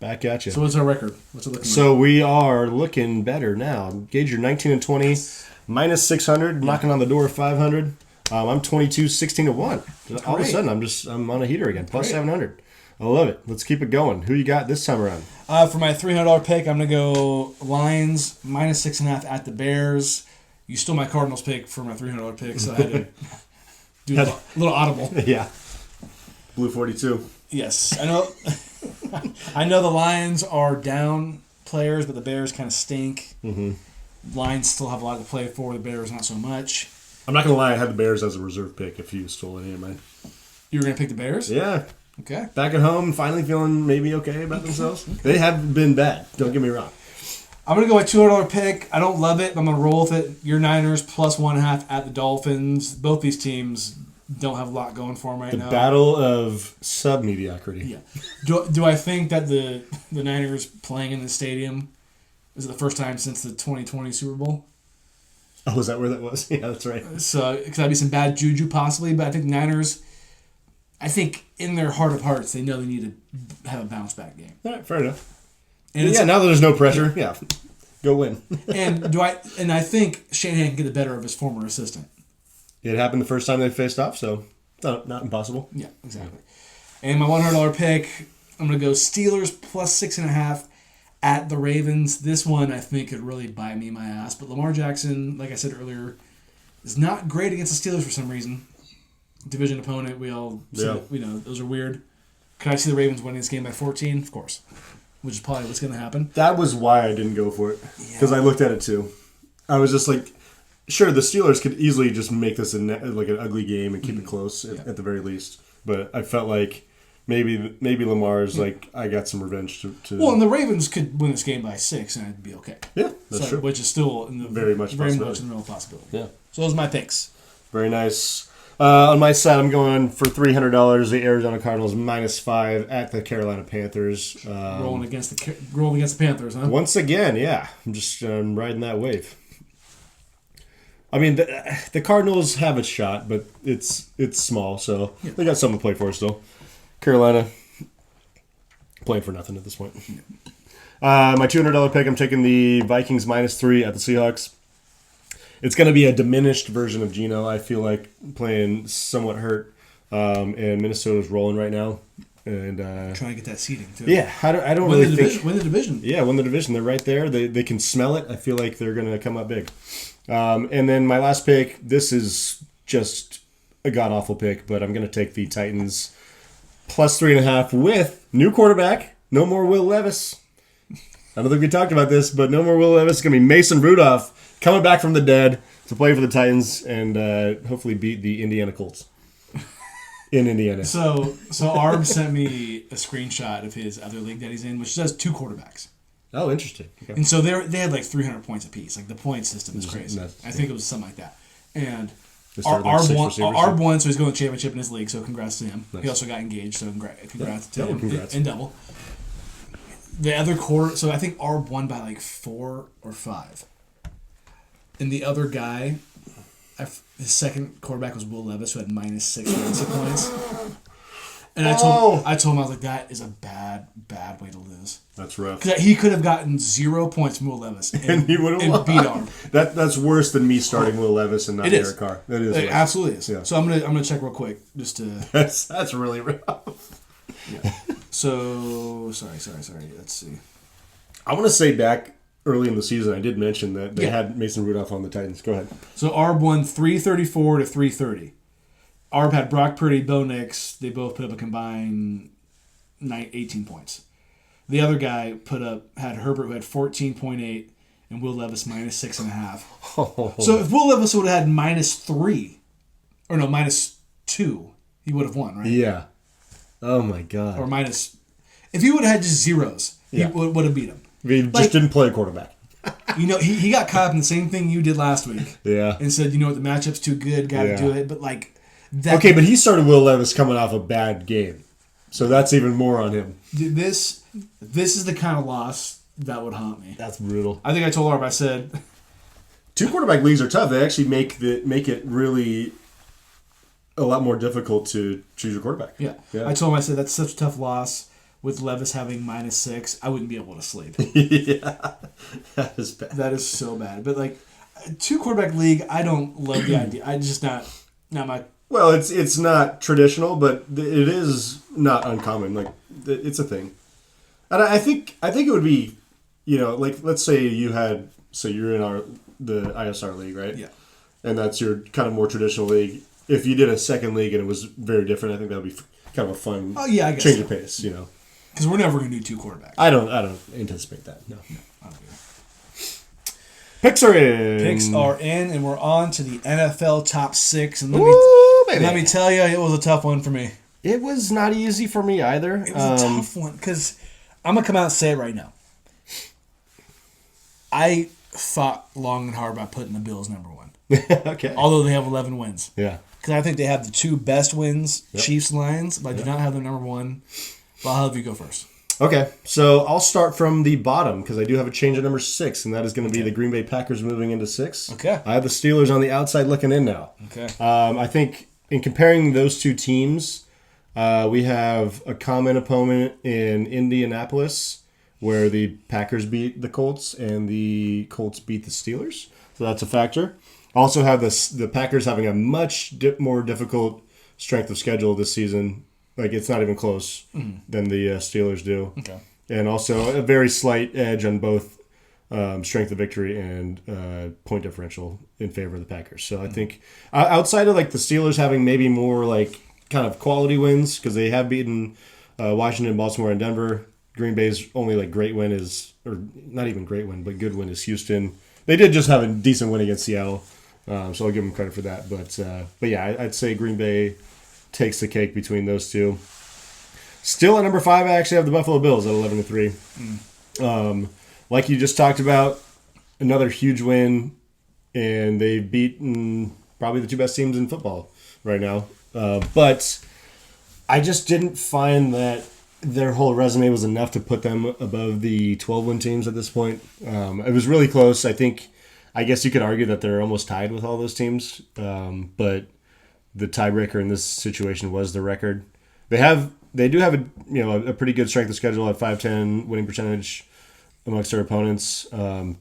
So what's our record? What's it looking like? So we are looking better now. Gage, you're 19-20, -600, knocking on the door of 500. I'm 22, 16-1. All of a sudden, I'm on a heater again, plus 700. I love it. Let's keep it going. Who you got this time around? For my $300 pick, I'm gonna go Lions -6.5 at the Bears. You stole my Cardinals pick for my $300 pick, so I had to do a little audible. Yeah. Blue 42. Yes, I know. I know the Lions are down players, but the Bears kind of stink. Mm-hmm. Lions still have a lot to play for. The Bears not so much. I'm not gonna lie. I had the Bears as a reserve pick. If you stole any of mine, you were gonna pick the Bears. Yeah. Okay. Back at home, finally feeling maybe okay about themselves. They have been bad. Don't get me wrong. I'm gonna go with $200 pick. I don't love it, but I'm gonna roll with it. Your Niners +1.5 at the Dolphins. Both these teams don't have a lot going for them right now. The battle of sub-mediocrity. Yeah. Do I think that the Niners playing in the stadium is it the first time since the 2020 Super Bowl? Oh, is that where that was? Yeah, that's right. So could that be some bad juju possibly? But I think the Niners, I think in their heart of hearts, they know they need to have a bounce back game. All right, fair enough. And now that there's no pressure, go win. And I think Shanahan can get the better of his former assistant. It happened the first time they faced off, so Not impossible. Yeah, exactly. And my $100 pick, I'm going to go Steelers plus 6.5 at the Ravens. This one I think could really bite me in my ass. But Lamar Jackson, like I said earlier, is not great against the Steelers for some reason. Division opponent, we all said, those are weird. Could I see the Ravens winning this game by 14? Of course. Which is probably what's going to happen. That was why I didn't go for it. Because I looked at it too. I was just like, sure, the Steelers could easily just make this an ugly game and keep it close at the very least. But I felt like maybe Lamar's like, I got some revenge to. Well, and the Ravens could win this game by 6 and it'd be okay. Yeah, that's true. Which is still very much in the real possibility. Yeah. So those are my picks. Very nice. On my side, I'm going for $300. The Arizona Cardinals -5 at the Carolina Panthers. Rolling against the Panthers, huh? Once again, yeah. I'm just riding that wave. I mean, the Cardinals have a shot, but it's small, so they got something to play for still. Carolina playing for nothing at this point. My $200 pick, I'm taking the Vikings -3 at the Seahawks. It's going to be a diminished version of Geno. I feel like playing somewhat hurt, and Minnesota's rolling right now. And trying to get that seeding too. Yeah, I don't really think win the division. Yeah, win the division. They're right there. They can smell it. I feel like they're going to come up big. And then my last pick. This is just a god awful pick, but I'm going to take the Titans +3.5 with new quarterback. No more Will Levis. I don't think we talked about this, but no more Will Levis. It's going to be Mason Rudolph coming back from the dead to play for the Titans and hopefully beat the Indiana Colts in Indiana. So Arb sent me a screenshot of his other league that he's in, which does 2 quarterbacks. Oh, interesting. Okay. And so they had like 300 points apiece. Like the point system is crazy. I think it was something like that. And Arb won, so he's going to the championship in his league. So congrats to him. Nice. He also got engaged, so congrats to him. Congrats. In double. The other quarter, so I think Arb won by like 4 or 5. And the other guy, his second quarterback was Will Levis, who had -6 fantasy points. And I told him, I was like, that is a bad way to lose. That's rough. Because he could have gotten 0 points from Will Levis and he would have beat Arb. That's worse than me starting Will Levis and not Derek Carr. It absolutely is. Yeah. So I'm gonna check real quick just to. That's really rough. Yeah. So sorry. Let's see. I want to say back early in the season, I did mention that they had Mason Rudolph on the Titans. Go ahead. So Arb won 334 to 330. Arb had Brock Purdy, Bo Nix. They both put up a combined 18 points. The other guy had Herbert, who had 14.8, and Will Levis -6.5. Oh. So if Will Levis would have had -3, or no, -2, he would have won, right? Yeah. Oh my God. Or if he would have had just zeros, he would have beat him. He just didn't play quarterback. He got caught up in the same thing you did last week. Yeah. And said, the matchup's too good, got to do it. But okay, but he started Will Levis coming off a bad game. So that's even more on him. This is the kind of loss that would haunt me. That's brutal. I think I told Arb, I said 2 quarterback leagues are tough. They actually make it really a lot more difficult to choose your quarterback. Yeah. I told him, I said, that's such a tough loss. With Levis having -6, I wouldn't be able to sleep. Yeah, that is bad. That is so bad. But 2 quarterback league, I don't love the idea. I just not my. Well, it's not traditional, but it is not uncommon. It's a thing, and I think it would be, let's say you're in the ISR league, right? Yeah. And that's your kind of more traditional league. If you did a second league and it was very different, I think that would be kind of a fun change of pace, Because we're never going to do 2 quarterbacks. I don't anticipate that. No, I don't either. Picks are in. And we're on to the NFL top 6. And let me tell you, it was a tough one for me. It was not easy for me either. It was a tough one because I'm going to come out and say it right now. I thought long and hard about putting the Bills number 1. Okay. Although they have 11 wins. Yeah. Because I think they have the 2 best wins, Chiefs and Lions, but I do not have them number 1. But I'll have you go first. Okay, so I'll start from the bottom because I do have a change at number 6, and that is going to be the Green Bay Packers moving into 6. Okay. I have the Steelers on the outside looking in now. Okay. I think in comparing those 2 teams, we have a common opponent in Indianapolis where the Packers beat the Colts and the Colts beat the Steelers. So that's a factor. Also have the Packers having a much more difficult strength of schedule this season. Like, it's not even close than the Steelers do. Okay. And also a very slight edge on both strength of victory and point differential in favor of the Packers. So I think outside of like the Steelers having maybe more like kind of quality wins, because they have beaten Washington, Baltimore, and Denver. Green Bay's only like great win is, or not even great win, but good win is Houston. They did just have a decent win against Seattle, so I'll give them credit for that. But yeah, I'd say Green Bay takes the cake between those two. Still at number 5, I actually have the Buffalo Bills at 11-3. Like you just talked about, another huge win, and they've beaten probably the 2 best teams in football right now. But I just didn't find that their whole resume was enough to put them above the 12-win teams at this point. It was really close. I guess you could argue that they're almost tied with all those teams, but the tiebreaker in this situation was the record. They do have a pretty good strength of schedule at 5-10 winning percentage amongst their opponents.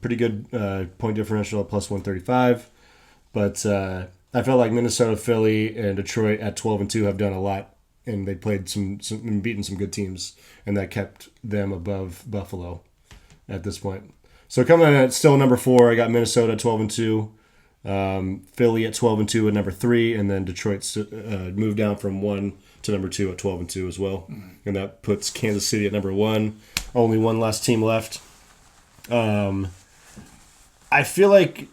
Pretty good point differential at plus 135. But I felt like Minnesota, Philly, and Detroit at 12-2 have done a lot, and they played some and beaten some good teams, and that kept them above Buffalo at this point. So coming in at still number 4, I got Minnesota at 12-2, Philly at 12-2 at number 3, and then Detroit moved down from 1 to number 2 at 12-2 as well, and that puts Kansas City at number 1. Only one last team left. I feel like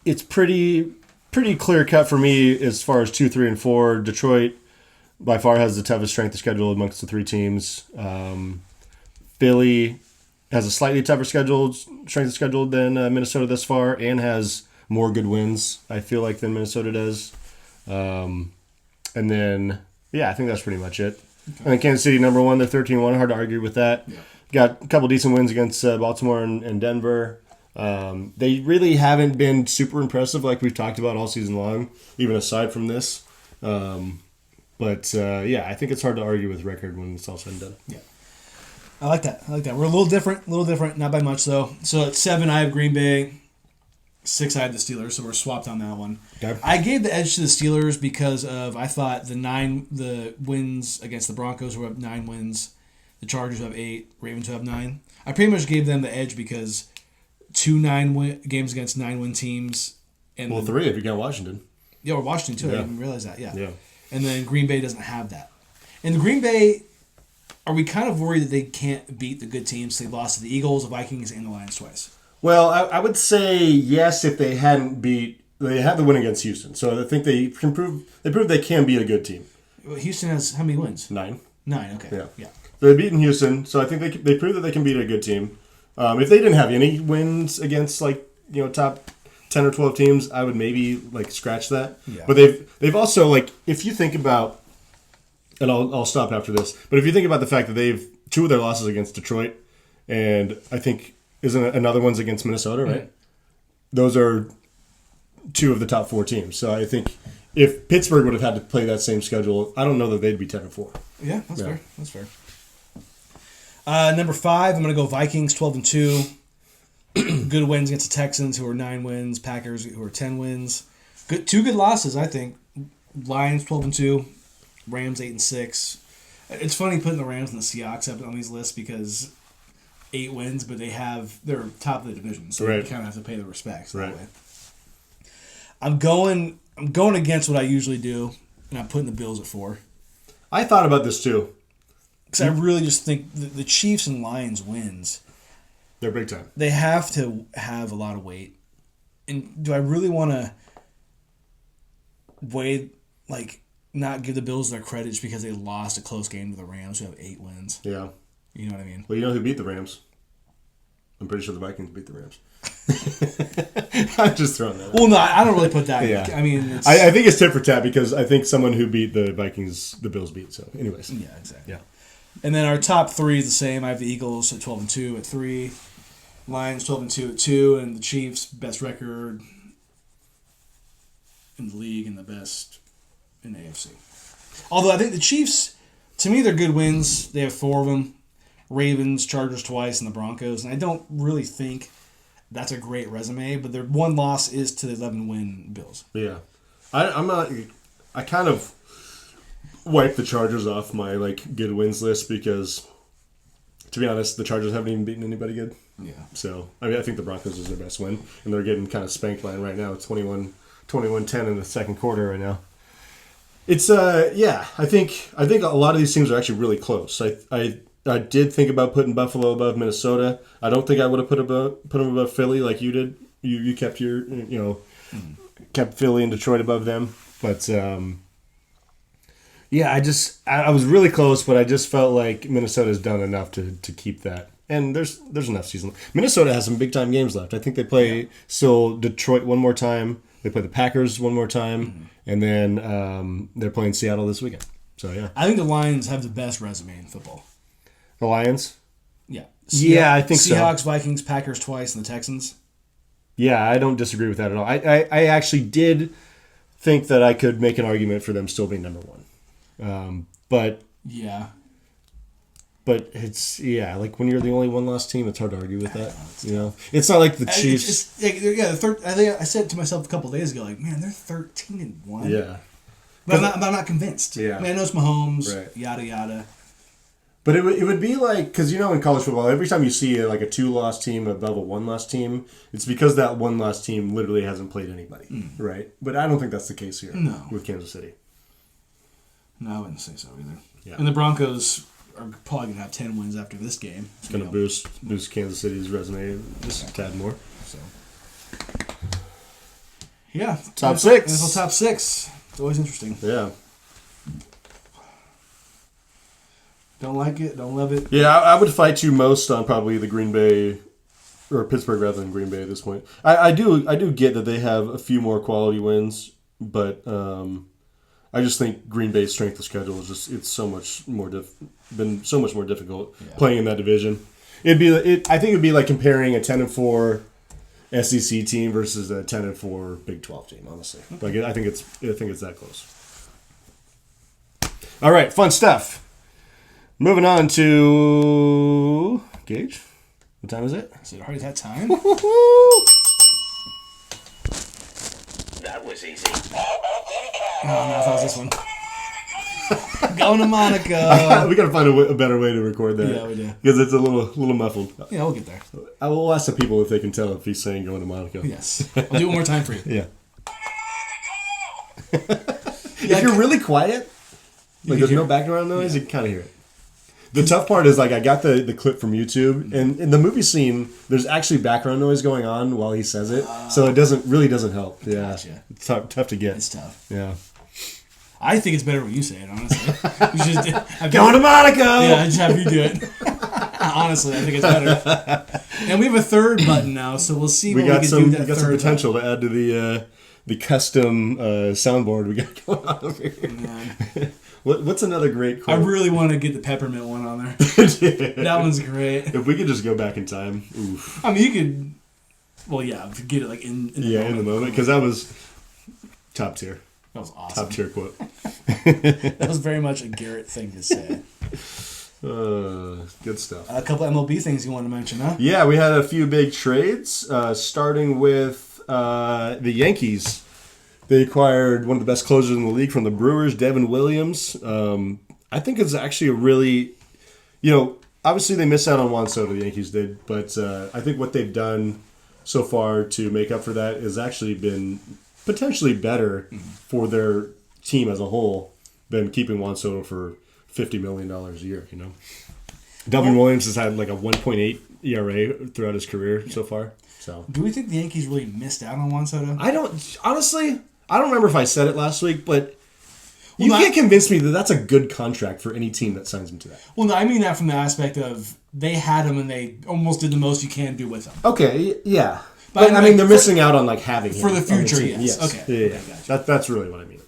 it's pretty clear cut for me as far as 2, 3, and 4. Detroit by far has the toughest strength of schedule amongst the 3 teams. Philly has a slightly tougher strength of schedule than Minnesota thus far, and has more good wins, I feel like, than Minnesota does. And then, yeah, I think that's pretty much it. Okay. And then Kansas City, number 1, they're 13-1. Hard to argue with that. Yeah. Got a couple decent wins against Baltimore and Denver. They really haven't been super impressive like we've talked about all season long, even aside from this. But I think it's hard to argue with record when it's all said and done. Yeah. I like that. We're a little different, not by much though. So at 7, I have Green Bay. 6, I had the Steelers, so we're swapped on that one. Okay. I gave the edge to the Steelers because of, I thought the wins against the Broncos who have 9 wins, the Chargers who have 8, Ravens who have 9. I pretty much gave them the edge because 2 games against 9-win teams. And 3 if you count Washington. Yeah, or Washington too. Yeah. I didn't realize that. Yeah. Yeah. And then Green Bay doesn't have that. And Green Bay, are we kind of worried that they can't beat the good teams? They lost to the Eagles, the Vikings, and the Lions twice. Well, I would say yes if they hadn't they had the win against Houston. So I think they proved they can beat a good team. Well, Houston has how many wins? 9. 9, okay. Yeah. So they've beaten Houston, so I think they proved that they can beat a good team. If they didn't have any wins against top 10 or 12 teams, I would maybe scratch that. Yeah. But they've also if you think about, and I'll stop after this, but if you think about the fact that they've 2 of their losses against Detroit, and I think isn't another one's against Minnesota, right? Mm-hmm. Those are 2 of the top 4 teams. So I think if Pittsburgh would have had to play that same schedule, I don't know that they'd be 10-4. Yeah, that's fair. That's fair. Number 5, I'm going to go Vikings, 12-2. Good wins against the Texans, who are 9 wins. Packers, who are 10 wins. 2 good losses, I think. Lions, 12-2. Rams, 8-6. It's funny putting the Rams and the Seahawks up on these lists because 8 wins, but they're top of the division, so you kind of have to pay the respects that way. I'm going against what I usually do, and I'm putting the Bills at 4. I thought about this too. Because I really just think the Chiefs and Lions wins. They're big time. They have to have a lot of weight. And do I really want to not give the Bills their credit just because they lost a close game to the Rams, who have 8 wins? Yeah. You know what I mean? Well, you know who beat the Rams? I'm pretty sure the Vikings beat the Rams. I'm just throwing that out. Well, no, I don't really put that. Yeah. I mean, I think it's tit for tat because I think someone who beat the Vikings, the Bills beat. So, anyways. Yeah, exactly. Yeah. And then our top 3 is the same. I have the Eagles at 12-2 at 3, Lions 12-2 at 2, and the Chiefs best record in the league and the best in the AFC. Although I think the Chiefs, to me, they're good wins. They have 4 of them. Ravens, Chargers twice, and the Broncos. And I don't really think that's a great resume, but their one loss is to the 11-win Bills. Yeah. I'm not... I kind of... wipe the Chargers off my good wins list because, to be honest, the Chargers haven't even beaten anybody good. Yeah. So I think the Broncos is their best win, and they're getting kind of spanked line right now. It's 21-10 in the second quarter right now. It's I think a lot of these teams are actually really close. I did think about putting Buffalo above Minnesota. I don't think I would have put them above Philly like you did. You kept your kept Philly and Detroit above them, but I was really close, but I just felt like Minnesota's done enough to keep that. And there's enough season. Minnesota has some big time games left. I think they play still Detroit one more time. They play the Packers one more time, and then they're playing Seattle this weekend. So yeah, I think the Lions have the best resume in football. The Lions. Yeah. I think so. Seahawks, Vikings, Packers twice, and the Texans. Yeah, I don't disagree with that at all. I actually did think that I could make an argument for them still being number one. But it's when you're the only one-loss team, it's hard to argue with that. It's not like the Chiefs. The third. I think I said it to myself a couple of days ago, man, they're 13-1. Yeah, but I'm not convinced. Yeah, I mean, I know it's Mahomes. Right. Yada yada. But it would be because in college football, every time you see a 2-loss team above a 1-loss team, it's because that 1-loss team literally hasn't played anybody, right? But I don't think that's the case here with Kansas City. No, I wouldn't say so either. Yeah. And the Broncos are probably going to have 10 wins after this game. It's going to boost Kansas City's resume just a tad more. So, yeah. Top 6. NFL top 6. It's always interesting. Yeah. Don't like it, don't love it. Yeah, I would fight you most on probably the Green Bay or Pittsburgh rather than Green Bay at this point. I do get that they have a few more quality wins, but I just think Green Bay's strength of schedule is it's so much more been so much more difficult playing in that division. I think it'd be like comparing a 10-4 SEC team versus a 10-4 Big 12 team. Honestly, I think it's that close. All right, fun stuff. Moving on to Gage. What time is it? Is it already that time? That was easy. Oh, no, I thought it was this one. Going to Monaco. We got to find a better way to record that. Yeah, we do. Because it's a little muffled. Yeah, we'll get there. I will ask the people if they can tell if he's saying going to Monaco. Yes. I'll do it one more time for you. Yeah. If you're really quiet, there's no background noise, you can kind of hear it. The tough part is I got the clip from YouTube, and in the movie scene, there's actually background noise going on while he says it, so it really doesn't help. Yeah, Gotcha. It's tough to get. It's tough. Yeah. I think it's better when you say it, honestly. You just, going to Monaco! Yeah, just have you do it. Honestly, I think it's better. And we have a third button now, so we'll see what we can do that we got some potential to add to the custom soundboard we got going on over here. Man. What's another great quote? I really want to get the peppermint one on there. That one's great. If we could just go back in time. Oof. I mean, you could... Well, yeah, get it in the moment. In the moment, because that was top tier. That was awesome. Top tier quote. That was very much a Garrett thing to say. Good stuff. A couple MLB things you want to mention, huh? Yeah, we had a few big trades, starting with the Yankees. They acquired one of the best closers in the league from the Brewers, Devin Williams. I think it's actually a really, obviously they missed out on Juan Soto, the Yankees did, but I think what they've done so far to make up for that has actually been potentially better for their team as a whole than keeping Juan Soto for $50 million a year, Devin Williams has had like a 1.8 ERA throughout his career so far. So, do we think the Yankees really missed out on Juan Soto? I don't remember if I said it last week, but you can't convince me that that's a good contract for any team that signs him to that. Well, no, I mean that from the aspect of they had him and they almost did the most you can do with him. Okay, yeah. But I mean, they're missing out on having him for the future. On the yes. Okay. Yeah. Gotcha. That's really what I mean.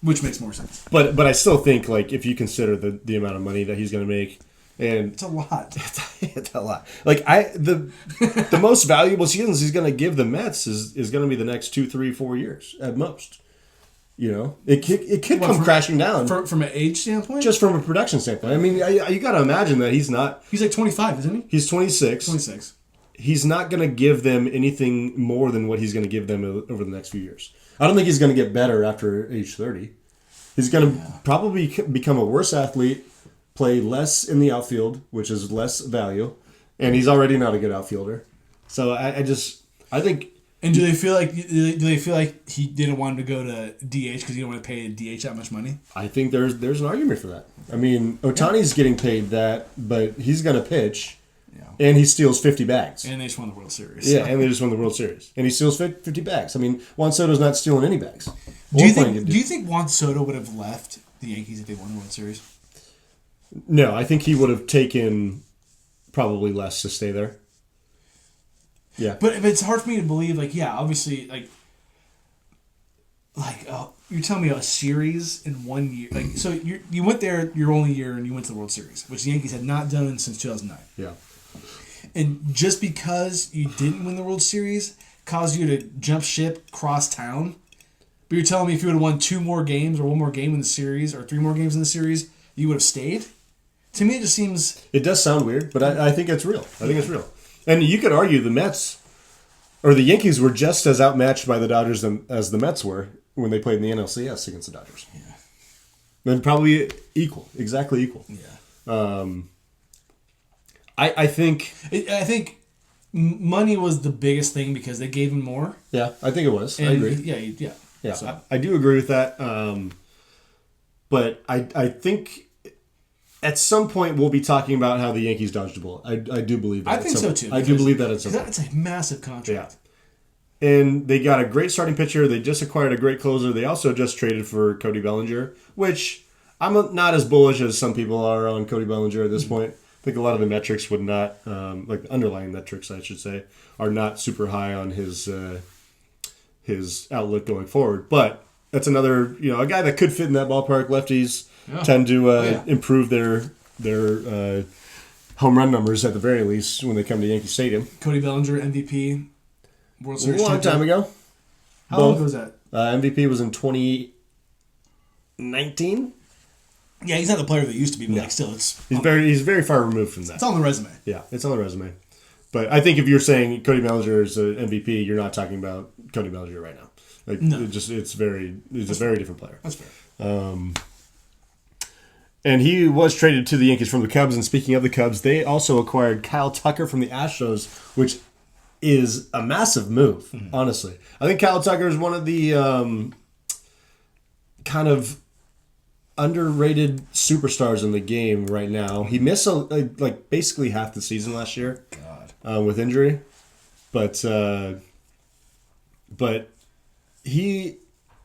Which makes more sense. But I still think if you consider the amount of money that he's going to make, and it's a lot. It's a lot. The most valuable seasons he's going to give the Mets is going to be the next 2, 3, 4 years at most. It could come crashing down from an age standpoint. Just from a production standpoint. I mean, you got to imagine that he's not. He's like 25, isn't he? He's 26. 26. He's not going to give them anything more than what he's going to give them over the next few years. I don't think he's going to get better after age 30. He's going to probably become a worse athlete, play less in the outfield, which is less value, and he's already not a good outfielder. So I think. And do they feel like he didn't want to go to DH because he didn't want to pay DH that much money? I think there's an argument for that. I mean, Ohtani's getting paid that, but he's going to pitch, and he steals 50 bags. And they just won the World Series. Yeah, and they just won the World Series, and he steals 50 bags. I mean, Juan Soto's not stealing any bags. Do you think Juan Soto would have left the Yankees if they won the World Series? No, I think he would have taken probably less to stay there. Yeah, but it's hard for me to believe. Obviously, you're telling me a series in 1 year. So you went there your only year and you went to the World Series, which the Yankees had not done since 2009. Yeah, and just because you didn't win the World Series caused you to jump ship cross town. But you're telling me if you would have won 2 more games or 1 more game in the series or 3 more games in the series, you would have stayed? To me, it just seems... It does sound weird, but I think it's real. I think it's real. And you could argue the Mets, or the Yankees, were just as outmatched by the Dodgers as the Mets were when they played in the NLCS against the Dodgers. Yeah. And probably exactly equal. Yeah. I think money was the biggest thing because they gave him more. Yeah, I think it was. And I agree. Yeah. So. I do agree with that. But I think at some point we'll be talking about how the Yankees dodged a bullet. I do believe that. I think so too. I do believe that at some point. That's a massive contract. Yeah. And they got a great starting pitcher. They just acquired a great closer. They also just traded for Cody Bellinger, which I'm not as bullish as some people are on Cody Bellinger at this point. I think a lot of the metrics would not, like the underlying metrics, I should say, are not super high on his outlook going forward. But that's another, a guy that could fit in that ballpark. Lefties tend to improve their home run numbers at the very least when they come to Yankee Stadium. Cody Bellinger, MVP, World Series a long time ago. How long ago was that? MVP was in 2019. Yeah, he's not the player that he used to be, but still, he's very far removed from that. It's on the resume. Yeah, it's on the resume. But I think if you're saying Cody Bellinger is an MVP, you're not talking about Cody Bellinger right now. No. He's a very different player. That's fair. And he was traded to the Yankees from the Cubs. And speaking of the Cubs, they also acquired Kyle Tucker from the Astros, which is a massive move, honestly. I think Kyle Tucker is one of the kind of underrated superstars in the game right now. He missed basically half the season last year with injury, but he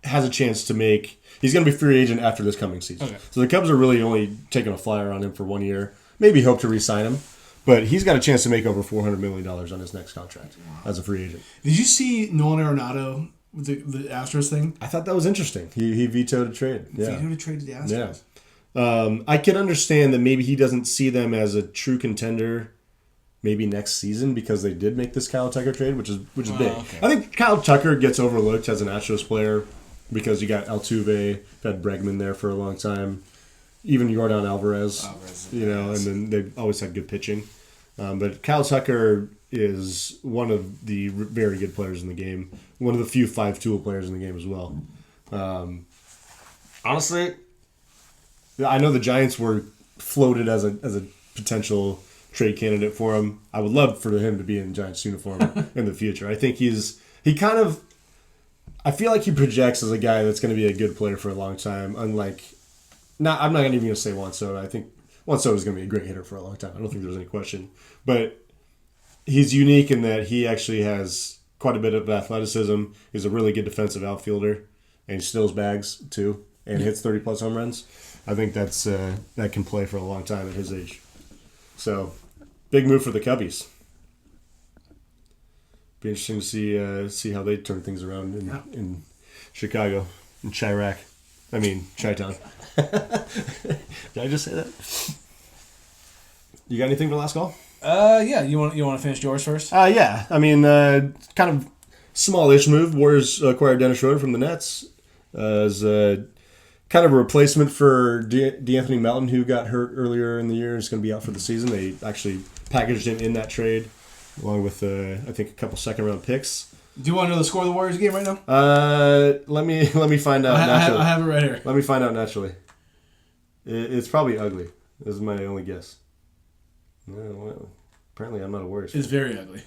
has a chance to make. He's going to be free agent after this coming season. Okay. So the Cubs are really only taking a flyer on him for 1 year. Maybe hope to re-sign him, but he's got a chance to make over $400 million on his next contract as a free agent. Did you see Nolan Arenado? The Astros thing? I thought that was interesting. He vetoed a trade. Yeah. Vetoed a trade to the Astros. Yeah. I can understand that maybe he doesn't see them as a true contender maybe next season because they did make this Kyle Tucker trade, which is big. Okay. I think Kyle Tucker gets overlooked as an Astros player because you got Altuve, had Bregman there for a long time, even Yordan Alvarez, and then they've always had good pitching. But Kyle Tucker is one of the very good players in the game. One of the few 5-tool players in the game as well. Honestly, I know the Giants were floated as a potential trade candidate for him. I would love for him to be in Giants uniform in the future. I think I feel like he projects as a guy that's going to be a good player for a long time. I'm not even going to say Juan Soto. I think Juan Soto is going to be a great hitter for a long time. I don't think there's any question. But he's unique in that he actually has quite a bit of athleticism. He's a really good defensive outfielder, and he steals bags too, and hits 30+ home runs. I think that can play for a long time at his age. So, big move for the Cubbies. Be interesting to see how they turn things around in Chicago, in Chi-Town. Did I just say that? You got anything for the last call? Yeah. You want to finish yours first? Yeah. I mean, kind of smallish move. Warriors acquired Dennis Schroeder from the Nets as kind of a replacement for DeAnthony Melton, who got hurt earlier in the year and is going to be out for the season. They actually packaged him in that trade, along with I think a couple second-round picks. Do you want to know the score of the Warriors game right now? Let me find out naturally. I have it right here. Let me find out naturally. It's probably ugly. This is my only guess. No, well, apparently I'm not a Warriors fan. It's very ugly.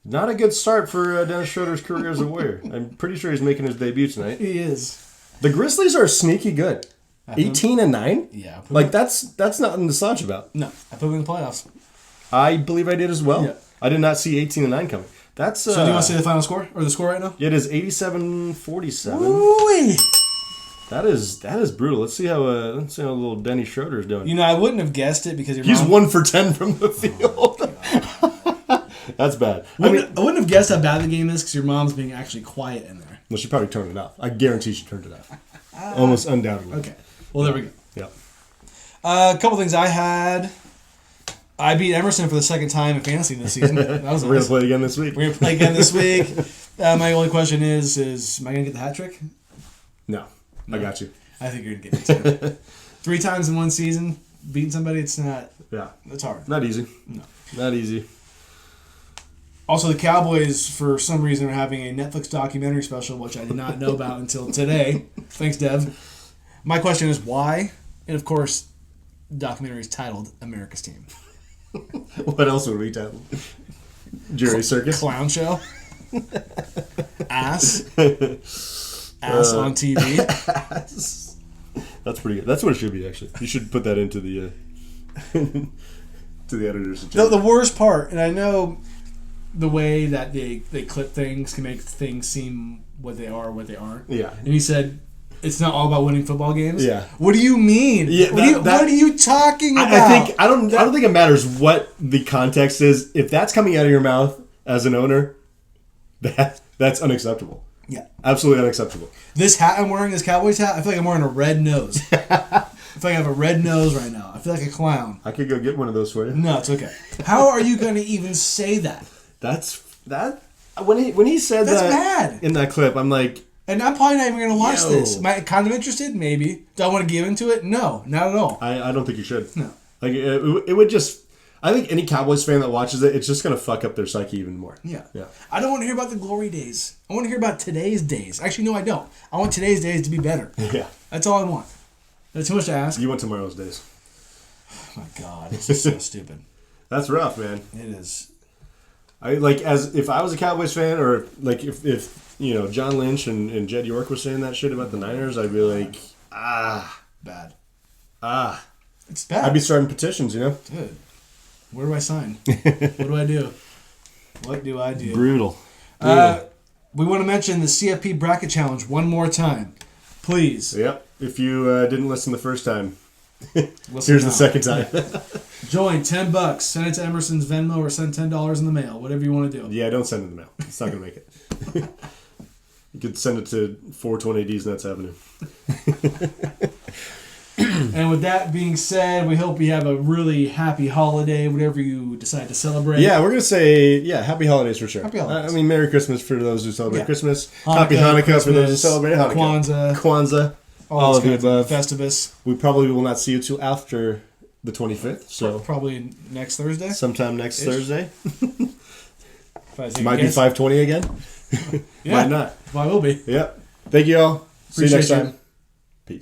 Not a good start for Dennis Schroeder's career as a Warrior. I'm pretty sure he's making his debut tonight. He is. The Grizzlies are sneaky good. 18-9? Yeah. Like, that's nothing to slouch about. No, I put him in the playoffs. I believe I did as well. Yeah. I did not see 18-9 coming. That's So do you want to say the final score? Or the score right now? It is 87-47. Ooh-wee. That is brutal. Let's see how little Denny Schroeder is doing. You know, I wouldn't have guessed it because He's 1 for 10 from the field. That's bad. I wouldn't have guessed how bad the game is because your mom's being actually quiet in there. Well, she probably turned it off. I guarantee she turned it off. Almost undoubtedly. Okay. Well, there we go. Yep. A couple things I had. I beat Emerson for the second time in fantasy this season. That was We're going to play it again this week. We're going to play again this week. My only question is am I going to get the hat trick? No. I got you. I think you're going to get it too. 3 times in one season, beating somebody, it's not. Yeah. It's hard. Not easy. No. Not easy. Also, the Cowboys, for some reason, are having a Netflix documentary special, which I did not know about until today. Thanks, Dev. My question is why? And, of course, the documentary is titled America's Team. What else would we title? Jury Circus? Clown show? Ass? Ass on TV? Ass. That's pretty good. That's what it should be, actually. You should put that into the to the editor's agenda. The worst part, and I know the way that they clip things can make things seem what they are or what they aren't. Yeah. And he said, it's not all about winning football games. Yeah. What do you mean? Yeah, what are you talking about? I don't think it matters what the context is. If that's coming out of your mouth as an owner, that's unacceptable. Yeah. Absolutely unacceptable. This hat I'm wearing, this Cowboys hat, I feel like I'm wearing a red nose. I feel like I have a red nose right now. I feel like a clown. I could go get one of those for you. No, it's okay. How are you going to even say that? When he said That's that bad. in that clip, I'm like, and I'm probably not even going to watch Yo. this. Am I kind of interested? Maybe. Do I want to give into it? No, not at all. I don't think you should. No. Like it would just. I think any Cowboys fan that watches it, it's just going to fuck up their psyche even more. Yeah. Yeah. I don't want to hear about the glory days. I want to hear about today's days. Actually, no, I don't. I want today's days to be better. Yeah. That's all I want. That's too much to ask. You want tomorrow's days. Oh, my God. This is so stupid. That's rough, man. It is. I like as if I was a Cowboys fan, or like if you know John Lynch and Jed York were saying that shit about the Niners, I'd be like, Bad. It's bad. I'd be starting petitions, you know. Dude, where do I sign? What do I do? What do I do? Brutal. We want to mention the CFP Bracket Challenge one more time. Please. Yep. If you didn't listen the first time, Listen here's now. the second time. Join $10. Send it to Emerson's Venmo or send $10 in the mail. Whatever you want to do. Yeah, don't send it in the mail. It's not going to make it. You could send it to 420D's Nuts Avenue. And with that being said, we hope you have a really happy holiday, whatever you decide to celebrate. Yeah, we're going to say, happy holidays for sure. Happy holidays. I mean, Merry Christmas for those who celebrate Christmas. Hanukkah, Happy Hanukkah Christmas, for those who celebrate Hanukkah. Kwanzaa. All of the kinds of above. Festivus. We probably will not see you till after the 25th. So Probably next Thursday. sometime next Thursday. If I take a Might be guess. 520 again. Yeah. Might not. Well, I will be. Yep. Thank you all. See you Appreciate next time.